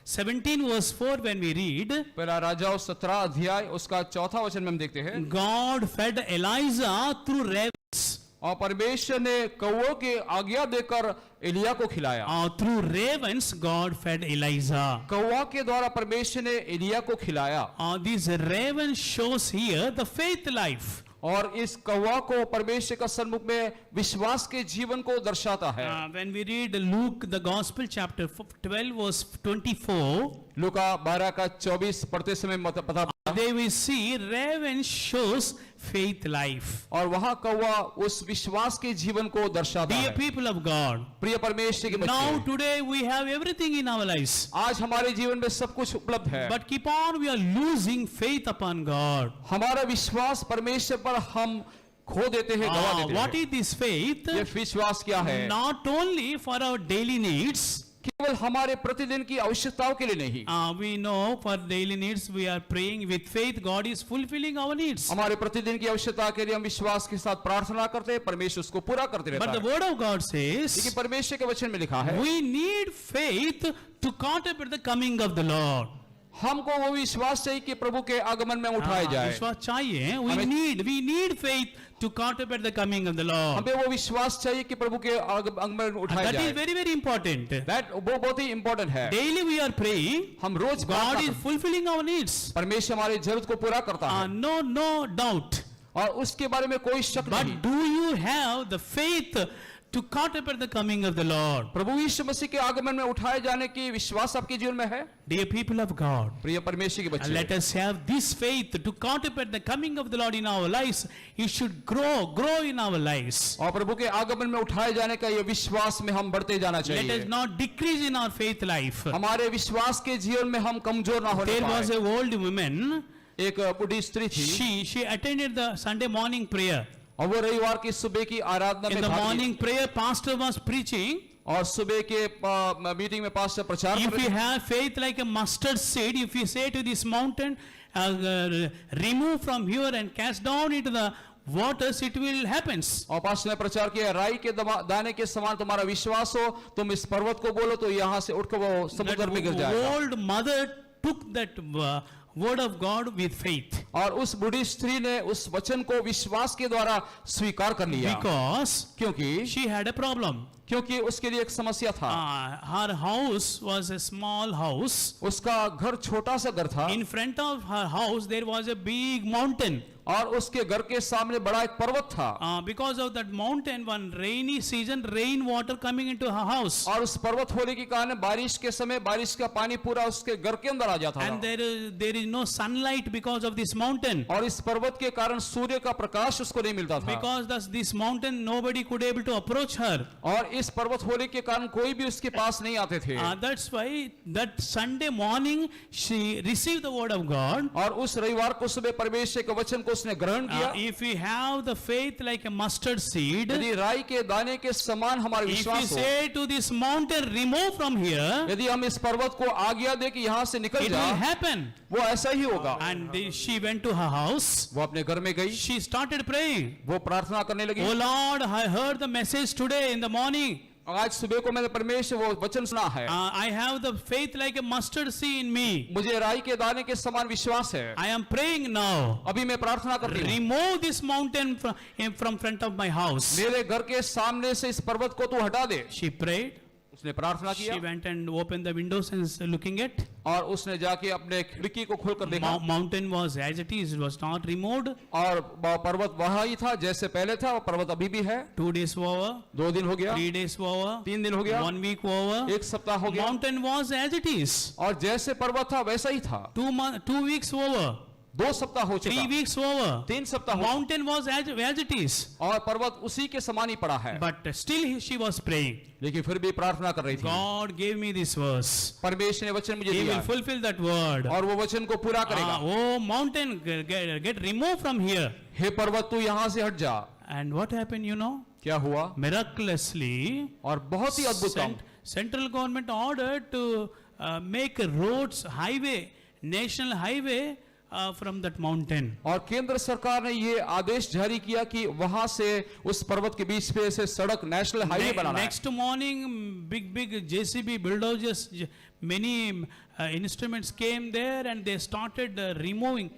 Speaker 1: 17 verse 4 when we read,
Speaker 2: पहला राजा 17 अध्याय उसका चौथा वचन में हम देखते हैं,
Speaker 1: God fed Elijah through ravens.
Speaker 2: और परमेश्वर ने कौओं के आज्ञा देकर एलिया को खिलाया।
Speaker 1: Through ravens, God fed Elijah.
Speaker 2: कौआ के द्वारा परमेश्वर ने एलिया को खिलाया।
Speaker 1: This raven shows here the faith life.
Speaker 2: और इस कौआ को परमेश्वर का सन्मुख में विश्वास के जीवन को दर्शाता है।
Speaker 1: When we read Luke the Gospel chapter 12 verse 24,
Speaker 2: लूका 12 का 24 पढ़ते समय पता
Speaker 1: there we see raven shows faith life.
Speaker 2: और वहाँ कौआ उस विश्वास के जीवन को दर्शाता
Speaker 1: Dear
Speaker 2: है।
Speaker 1: people of God,
Speaker 2: प्रिय परमेश्वर के
Speaker 1: now
Speaker 2: बच्चे,
Speaker 1: today we have everything in our lives.
Speaker 2: आज हमारे जीवन में सब कुछ उपलब्ध है,
Speaker 1: But keep on, we are losing faith upon God.
Speaker 2: हमारा विश्वास परमेश्वर पर हम खो देते हैं, गवा देते
Speaker 1: What
Speaker 2: हैं।
Speaker 1: is this faith?
Speaker 2: ये विश्वास क्या है?
Speaker 1: Not only for our daily needs.
Speaker 2: केवल हमारे प्रतिदिन की आवश्यकताओं के लिए नहीं।
Speaker 1: We know for daily needs we are praying with faith. God is fulfilling our needs.
Speaker 2: हमारे प्रतिदिन की आवश्यकता के लिए हम विश्वास के साथ प्रार्थना करते हैं, परमेश्वर उसको पूरा करते रहता
Speaker 1: But the
Speaker 2: है।
Speaker 1: word of God says,
Speaker 2: लेकिन परमेश्वर के वचन में लिखा है,
Speaker 1: we need faith to contemplate the coming of the Lord.
Speaker 2: हमको वो विश्वास चाहिए कि प्रभु के आगमन में उठाए जाए।
Speaker 1: विश्वास चाहिए.
Speaker 2: हमें-
Speaker 1: We need faith to contemplate the coming of the Lord.
Speaker 2: हमें वो विश्वास चाहिए कि प्रभु के आगमन में उठाए
Speaker 1: That is
Speaker 2: जाए।
Speaker 1: very, very important.
Speaker 2: वो बहुत ही इंपॉर्टेंट है।
Speaker 1: Daily we are praying.
Speaker 2: हम रोज
Speaker 1: God
Speaker 2: प्रार्थना
Speaker 1: is
Speaker 2: करते हैं।
Speaker 1: fulfilling our needs.
Speaker 2: परमेश्वर हमारी जरूरत को पूरा करता है
Speaker 1: No doubt.
Speaker 2: और उसके बारे में कोई शक नहीं।
Speaker 1: But do you have the faith to contemplate the coming of the Lord?
Speaker 2: प्रभु यीशु मसीह के आगमन में उठाए जाने की विश्वास आपके जीवन में है?
Speaker 1: Dear people of God,
Speaker 2: प्रिय परमेश्वर के
Speaker 1: let
Speaker 2: बच्चे,
Speaker 1: us have this faith to contemplate the coming of the Lord in our lives. It should grow in our lives.
Speaker 2: और प्रभु के आगमन में उठाए जाने का ये विश्वास में हम बढ़ते जाना
Speaker 1: Let us
Speaker 2: चाहिए।
Speaker 1: not decrease in our faith life.
Speaker 2: हमारे विश्वास के जीवन में हम कमजोर ना होने
Speaker 1: There was
Speaker 2: पाए।
Speaker 1: a old woman.
Speaker 2: एक बुढ़ी स्त्री थी
Speaker 1: She attended the Sunday morning prayer.
Speaker 2: और वो रविवार की सुबह की आराधना
Speaker 1: In
Speaker 2: में
Speaker 1: the
Speaker 2: भाग ली।
Speaker 1: morning prayer, pastor was preaching.
Speaker 2: और सुबह के मीटिंग में पास्टर प्रचार कर
Speaker 1: If
Speaker 2: रहे
Speaker 1: you
Speaker 2: थे।
Speaker 1: have faith like a mustard seed, if you say to this mountain, remove from here and cast down into the waters, it will happen.
Speaker 2: और pastor ने प्रचार किया, राई के दाने के समान तुम्हारा विश्वास हो, तुम इस पर्वत को बोलो तो यहाँ से उठकर वो समुद्र में गिर
Speaker 1: That
Speaker 2: जाएगा।
Speaker 1: old mother took that word of God with faith.
Speaker 2: और उस बूढ़ी स्त्री ने उस वचन को विश्वास के द्वारा स्वीकार कर लिया।
Speaker 1: Because
Speaker 2: क्योंकि
Speaker 1: she had a problem.
Speaker 2: क्योंकि उसके लिए एक समस्या था।
Speaker 1: Her house was a small house.
Speaker 2: उसका घर छोटा सा घर था
Speaker 1: In front of her house there was a big mountain.
Speaker 2: और उसके घर के सामने बड़ा एक पर्वत था।
Speaker 1: Because of that mountain, one rainy season, rain water coming into her house.
Speaker 2: और उस पर्वत होने के कारण बारिश के समय बारिश का पानी पूरा उसके घर के अंदर आ जाता
Speaker 1: And
Speaker 2: था।
Speaker 1: there is no sunlight because of this mountain.
Speaker 2: और इस पर्वत के कारण सूर्य का प्रकाश उसको नहीं मिलता था।
Speaker 1: Because this mountain, nobody could able to approach her.
Speaker 2: और इस पर्वत होने के कारण कोई भी उसके पास नहीं आते थे।
Speaker 1: That's why that Sunday morning she received the word of God.
Speaker 2: और उस रविवार को सुबह परमेश्वर के वचन को उसने ग्रहण किया।
Speaker 1: If we have the faith like a mustard seed,
Speaker 2: यदि राई के दाने के समान हमारा
Speaker 1: if we
Speaker 2: विश्वास हो,
Speaker 1: say to this mountain, remove from here,
Speaker 2: यदि हम इस पर्वत को आज्ञा दे कि यहाँ से निकल
Speaker 1: it will
Speaker 2: जा,
Speaker 1: happen.
Speaker 2: वो ऐसा ही होगा।
Speaker 1: And she went to her house.
Speaker 2: वो अपने घर में गई,
Speaker 1: She started praying.
Speaker 2: वो प्रार्थना करने लगी।
Speaker 1: Oh Lord, I heard the message today in the morning.
Speaker 2: आज सुबह को मैंने परमेश्वर वो वचन सुना है।
Speaker 1: I have the faith like a mustard seed in me.
Speaker 2: मुझे राई के दाने के समान विश्वास है।
Speaker 1: I am praying now.
Speaker 2: अभी मैं प्रार्थना कर रही हूँ।
Speaker 1: Remove this mountain from front of my house.
Speaker 2: मेरे घर के सामने से इस पर्वत को तू हटा दे।
Speaker 1: She prayed.
Speaker 2: उसने प्रार्थना
Speaker 1: She
Speaker 2: किया
Speaker 1: went and opened the windows and looking at.
Speaker 2: और उसने जाके अपने खिड़की को खोलकर देखा
Speaker 1: Mountain was as it is. It was not removed.
Speaker 2: और वो पर्वत वहाँ ही था जैसे पहले था। वो पर्वत अभी भी है।
Speaker 1: 2 days were over.
Speaker 2: 2 दिन हो गया,
Speaker 1: 3 days were over.
Speaker 2: 3 दिन हो गया,
Speaker 1: 1 week were over.
Speaker 2: 1 सप्ताह हो गया।
Speaker 1: Mountain was as it is.
Speaker 2: और जैसे पर्वत था वैसा ही था।
Speaker 1: 2 weeks were over.
Speaker 2: 2 सप्ताह हो
Speaker 1: 3
Speaker 2: चुका,
Speaker 1: weeks were over.
Speaker 2: 3 सप्ताह हो,
Speaker 1: Mountain was as it is.
Speaker 2: और पर्वत उसी के समान ही पड़ा है।
Speaker 1: But still she was praying.
Speaker 2: लेकिन फिर भी प्रार्थना कर रही थी।
Speaker 1: God gave me this verse.
Speaker 2: परमेश्वर ने वचन मुझे
Speaker 1: He
Speaker 2: दिया
Speaker 1: will fulfill that word.
Speaker 2: और वो वचन को पूरा करेगा।
Speaker 1: Oh mountain, get removed from here.
Speaker 2: हे पर्वत तू यहाँ से हट जा।
Speaker 1: And what happened, you know?
Speaker 2: क्या हुआ?
Speaker 1: Miraculously,
Speaker 2: और बहुत ही अद्भुत काम।
Speaker 1: central government ordered to make roads, highway, national highway from that mountain.
Speaker 2: और केंद्र सरकार ने ये आदेश जारी किया कि वहां से उस पर्वत के बीच पे से सड़क नेशनल हाईवे बनाना है।
Speaker 1: Next morning, big JCB bulldozers, many instruments came there and they started removing,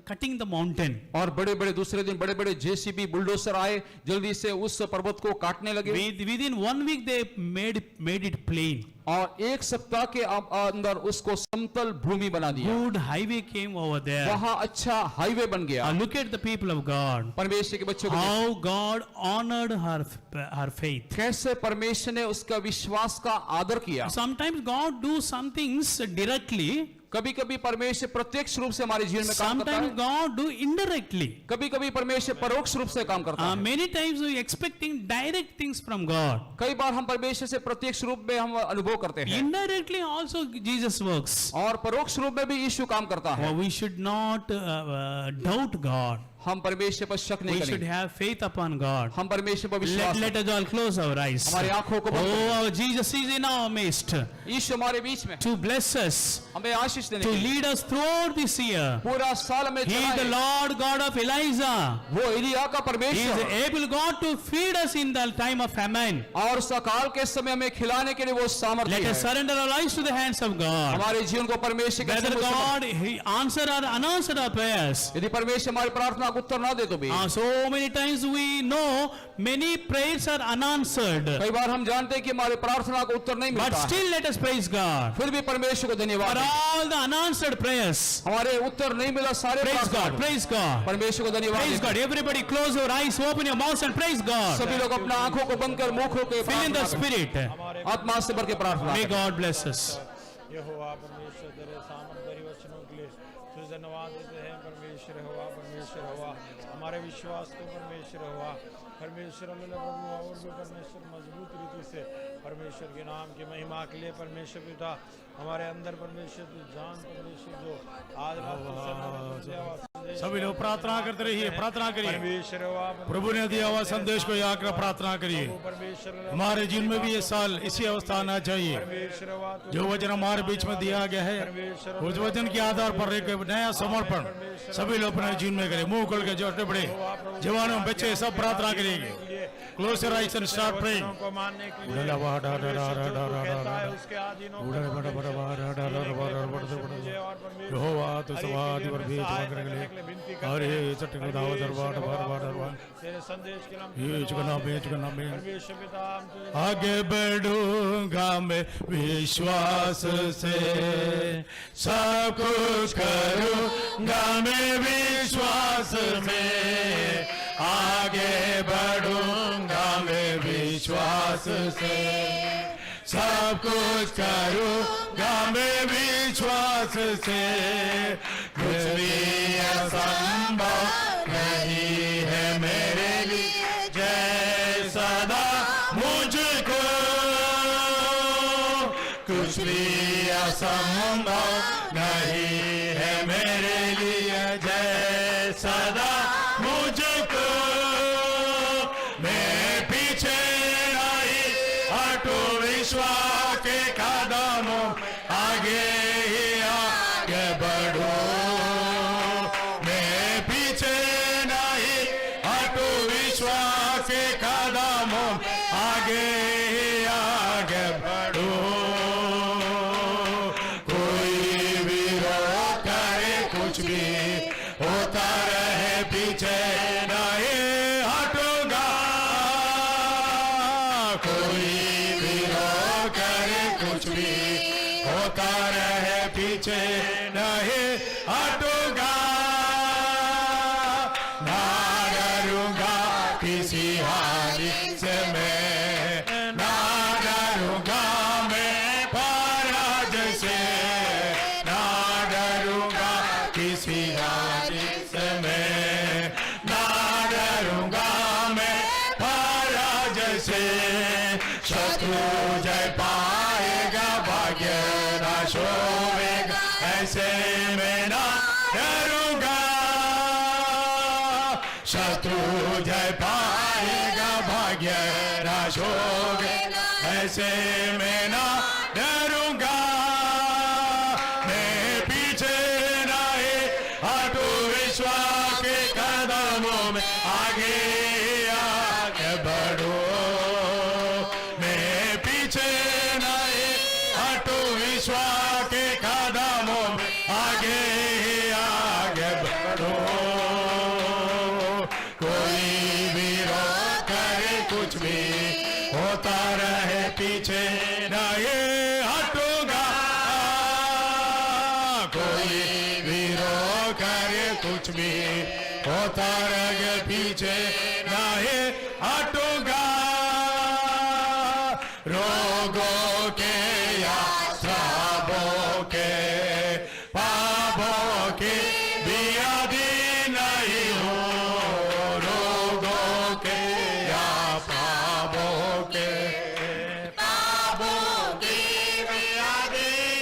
Speaker 1: cutting the mountain.
Speaker 2: और बड़े बड़े दूसरे दिन बड़े बड़े जेसीबी बुलडोजर आए, जल्दी से उस पर्वत को काटने लगे।
Speaker 1: Within 1 week they made it plain.
Speaker 2: और 1 सप्ताह के अंदर उसको समतल भूमि बना दिया।
Speaker 1: Good highway came over there.
Speaker 2: वहां अच्छा हाईवे बन गया।
Speaker 1: Look at the people of God.
Speaker 2: परमेश्वर के बच्चों को
Speaker 1: How God honored her faith.
Speaker 2: कैसे परमेश्वर ने उसका विश्वास का आदर किया।
Speaker 1: Sometimes God do some things directly.
Speaker 2: कभी कभी परमेश्वर प्रत्यक्ष रूप से हमारे जीवन में काम करता
Speaker 1: Sometimes
Speaker 2: है,
Speaker 1: God do indirectly.
Speaker 2: कभी कभी परमेश्वर परोक्ष रूप से काम करता है।
Speaker 1: Many times we expecting direct things from God.
Speaker 2: कई बार हम परमेश्वर से प्रत्यक्ष रूप में हम अनुभव करते हैं
Speaker 1: Indirectly also Jesus works.
Speaker 2: और परोक्ष रूप में भी यीशु काम करता है।
Speaker 1: We should not doubt God.
Speaker 2: हम परमेश्वर पर शक नहीं
Speaker 1: We should
Speaker 2: करेंगे,
Speaker 1: have faith upon God.
Speaker 2: हम परमेश्वर पर विश्वास
Speaker 1: Let us all close our eyes.
Speaker 2: हमारी आंखों को बंद
Speaker 1: Oh, our Jesus is in our midst
Speaker 2: यीशु हमारे बीच में
Speaker 1: to bless us,
Speaker 2: हमें आशीष देने
Speaker 1: to
Speaker 2: के लिए
Speaker 1: lead us throughout this year.
Speaker 2: पूरा साल हमें
Speaker 1: He is the
Speaker 2: चलाए।
Speaker 1: Lord God of Elijah.
Speaker 2: वो एलिया का
Speaker 1: He is
Speaker 2: परमेश्वर
Speaker 1: able God to feed us in the time of famine.
Speaker 2: और उस अकाल के समय हमें खिलाने के लिए वो सामर्थ्य
Speaker 1: Let
Speaker 2: है।
Speaker 1: us surrender our lives to the hands of God.
Speaker 2: हमारे जीवन को परमेश्वर के
Speaker 1: Whether
Speaker 2: समक्ष
Speaker 1: God He answer or unanswered our prayers.
Speaker 2: यदि परमेश्वर हमारी प्रार्थना को उत्तर ना दे तो भी
Speaker 1: So many times we know many prayers are unanswered.
Speaker 2: कई बार हम जानते हैं कि हमारे प्रार्थना को उत्तर नहीं
Speaker 1: But
Speaker 2: मिलता है,
Speaker 1: still let us praise God.
Speaker 2: फिर भी परमेश्वर को
Speaker 1: For
Speaker 2: धन्यवाद दें।
Speaker 1: all the unanswered prayers.
Speaker 2: हमारे उत्तर नहीं मिला सारे
Speaker 1: Praise
Speaker 2: प्रार्थना
Speaker 1: God.
Speaker 2: को।
Speaker 1: Praise God.
Speaker 2: परमेश्वर को धन्यवाद
Speaker 1: Praise
Speaker 2: दें।
Speaker 1: God. Everybody close your eyes, open your mouths and praise God.
Speaker 2: सभी लोग अपना आंखों को बंद कर मुंह खोल के
Speaker 1: Fill in the
Speaker 2: प्रार्थना
Speaker 1: spirit.
Speaker 2: करें। आत्मा से भर के प्रार्थना
Speaker 1: May
Speaker 2: करें।
Speaker 1: God bless us.
Speaker 3: यहोवा परमेश्वर तेरे सामर्थ्य वचनों के लिए तुझे धन्यवाद देते हैं। परमेश्वर हुआ हमारे विश्वास को परमेश्वर हुआ परमेश्वर अल्लाह प्रभु और भी परमेश्वर मजबूत रीति से परमेश्वर के नाम की महिमा के लिए परमेश्वर पिता हमारे अंदर परमेश्वर तू जान परमेश्वर जो आज रात
Speaker 4: सभी लोग प्रार्थना करते रहिए, प्रार्थना करिए।
Speaker 3: परमेश्वर हुआ
Speaker 4: प्रभु ने दिया हुआ संदेश को याद कर प्रार्थना करिए।
Speaker 3: परमेश्वर
Speaker 4: हमारे जीवन में भी ये साल इसी अवस्था आना चाहिए।
Speaker 3: परमेश्वर हुआ
Speaker 4: जो वचन हमारे बीच में दिया गया है उस वचन के आधार पर एक नया समर्पण सभी लोग अपने जीवन में करें। मुंह खोल के छोटे बड़े जवानों बच्चे सब प्रार्थना करेंगे। Close your eyes and start praying.
Speaker 3: को मानने के लिए कहता है उसके आधीनों को
Speaker 4: यहोवा तो सवाद और भी करने के लिए अरे चटक दाव दरबार बार
Speaker 3: तेरे संदेश के नाम
Speaker 4: ये चुकना में
Speaker 3: परमेश्वर पिता हम तुझे
Speaker 4: आगे बढ़ूंगा मैं विश्वास से सब कुछ करूंगा मैं विश्वास में आगे बढ़ूंगा मैं विश्वास से सब कुछ करूँगा मैं विश्वास से, कुछ भी असंभव नहीं है मेरे लिए, जय सदा मुझको, कुछ भी असंभव नहीं है मेरे लिए, जय सदा मुझको, मैं पीछे नहीं हटूं, विश्वास के कदमों आगे ही आगे बढ़ूं, मैं पीछे नहीं हटूं, विश्वास के कदमों आगे ही आगे बढ़ूं, कोई भी रोक करे, कुछ भी होता रहे, पीछे नहीं हटूंगा, कोई भी रोक करे, कुछ भी होता रहे, पीछे नहीं हटूंगा, ना डरूंगा किसी हानि से मैं, ना डरूंगा मैं पराजय से, ना डरूंगा किसी हानि से मैं, ना डरूंगा मैं पराजय से, शत्रु जय पाएगा, भाग्य नाश होएगा, ऐसे में ना डरूंगा, शत्रु जय पाएगा, भाग्य नाश होएगा, ऐसे में ना डरूंगा, मैं पीछे नहीं हटूं, विश्वास के कदमों में आगे आगे बढ़ूं, मैं पीछे नहीं हटूं, विश्वास के कदमों में आगे आगे बढ़ूं, कोई भी रोक करे, कुछ भी होता रहे, पीछे नहीं हटूंगा, कोई भी रोक करे, कुछ भी होता रहे, पीछे नहीं हटूंगा, रोगों के या श्रापों के पापों के भी अधीन नहीं हूँ, रोगों के या पापों के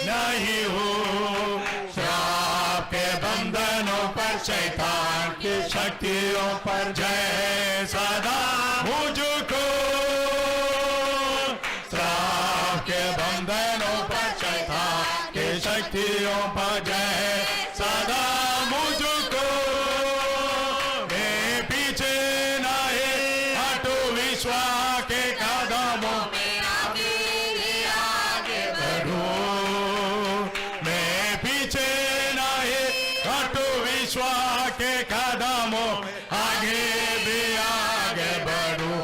Speaker 4: नहीं हूँ, श्राप के बंधनों पर, शैतान की शक्तियों पर, जय सदा मुझको, श्राप के बंधनों पर, शैतान की शक्तियों पर, जय सदा मुझको, मैं पीछे नहीं हटूं, विश्वास के कदमों में आगे बढ़ूं, मैं पीछे नहीं हटूं, विश्वास के कदमों में आगे भी आगे बढ़ूं,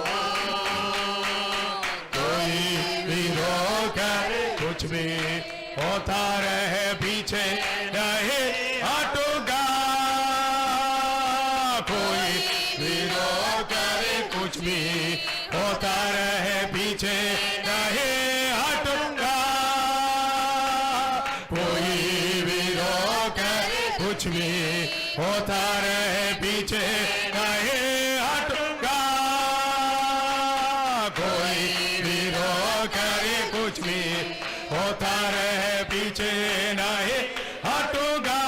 Speaker 4: कोई भी रोक करे, कुछ भी होता रहे, पीछे नहीं हटूंगा, कोई भी रोक करे, कुछ भी होता रहे, पीछे नहीं हटूंगा, कोई भी रोक करे, कुछ भी होता रहे, पीछे नहीं हटूंगा, कोई भी रोक करे, कुछ भी होता रहे, पीछे नहीं हटूंगा,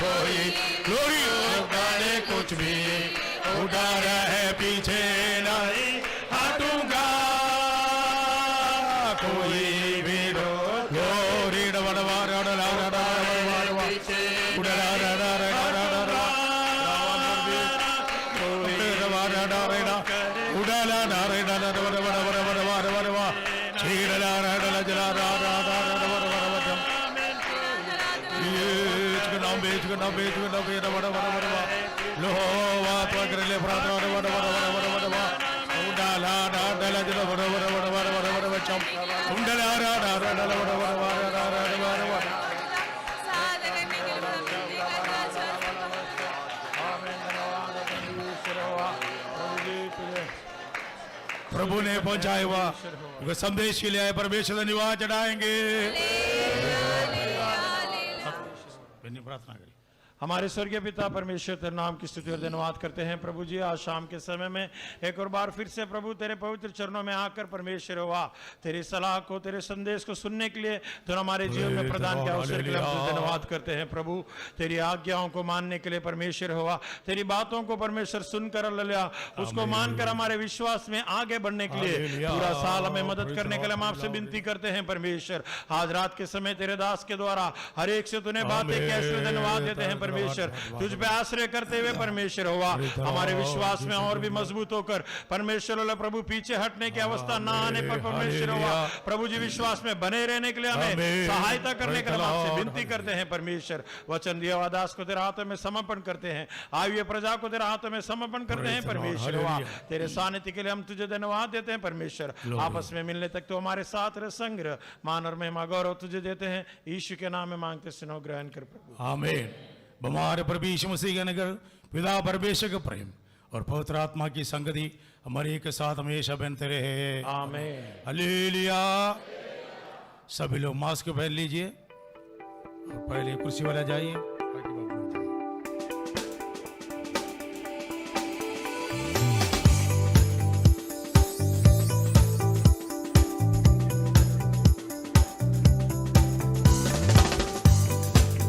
Speaker 4: कोई ग्लोरी करे, कुछ भी उड़ा रहे, पीछे नहीं हटूंगा, कोई भी ग्लोरी प्रभु ने पहुंचाया हुआ उनको संदेश के लिए आए परमेश्वर धन्यवाद चढ़ाएंगे। बेनी प्रार्थना करें।
Speaker 3: हमारे स्वर्गीय पिता परमेश्वर तेरे नाम की स्तुति और धन्यवाद करते हैं प्रभु जी। आज शाम के समय में एक और बार फिर से प्रभु तेरे पवित्र चरणों में आकर परमेश्वर हुआ तेरी सलाह को, तेरे संदेश को सुनने के लिए तो हमारे जीवन में प्रदान किया अवसर के लिए हम तुझे धन्यवाद करते हैं प्रभु। तेरी आज्ञाओं को मानने के लिए परमेश्वर हुआ, तेरी बातों को परमेश्वर सुनकर लिया, उसको मानकर हमारे विश्वास में आगे बढ़ने के लिए पूरा साल हमें मदद करने के लिए हम आपसे विनती करते हैं परमेश्वर। आज रात के समय तेरे दास के द्वारा हर एक से तूने बातें की, इसलिए धन्यवाद देते हैं परमेश्वर। तुझ पे आश्रय करते हुए परमेश्वर हुआ हमारे विश्वास में और भी मजबूत होकर परमेश्वर प्रभु पीछे हटने की अवस्था ना आने पर परमेश्वर हुआ प्रभु जी विश्वास में बने रहने के लिए हमें सहायता करने के लिए आपसे विनती करते हैं परमेश्वर। वचन दिया हुआ दास को तेरे हाथों में समर्पण करते हैं, आई हुई प्रजा को तेरे हाथों में समर्पण करते हैं परमेश्वर हुआ। तेरे सानिध्य के लिए हम तुझे धन्यवाद देते हैं परमेश्वर। आपस में मिलने तक तो हमारे साथ रह, संग्रह मान और महिमा गौरव तुझे देते हैं, यीशु के नाम में मांगते सुनो, ग्रहण कर प्रभु।
Speaker 4: आमीन। हमारे प्रभु यीशु मसीह का नगर, पिता परमेश्वर का प्रेम और पवित्र आत्मा की संगति हमारे के साथ हमेशा बनते रहे।
Speaker 3: आमीन।
Speaker 4: हालेलुया। सभी लोग मास्क पहन लीजिए और पहले कुर्सी वाला जाइए।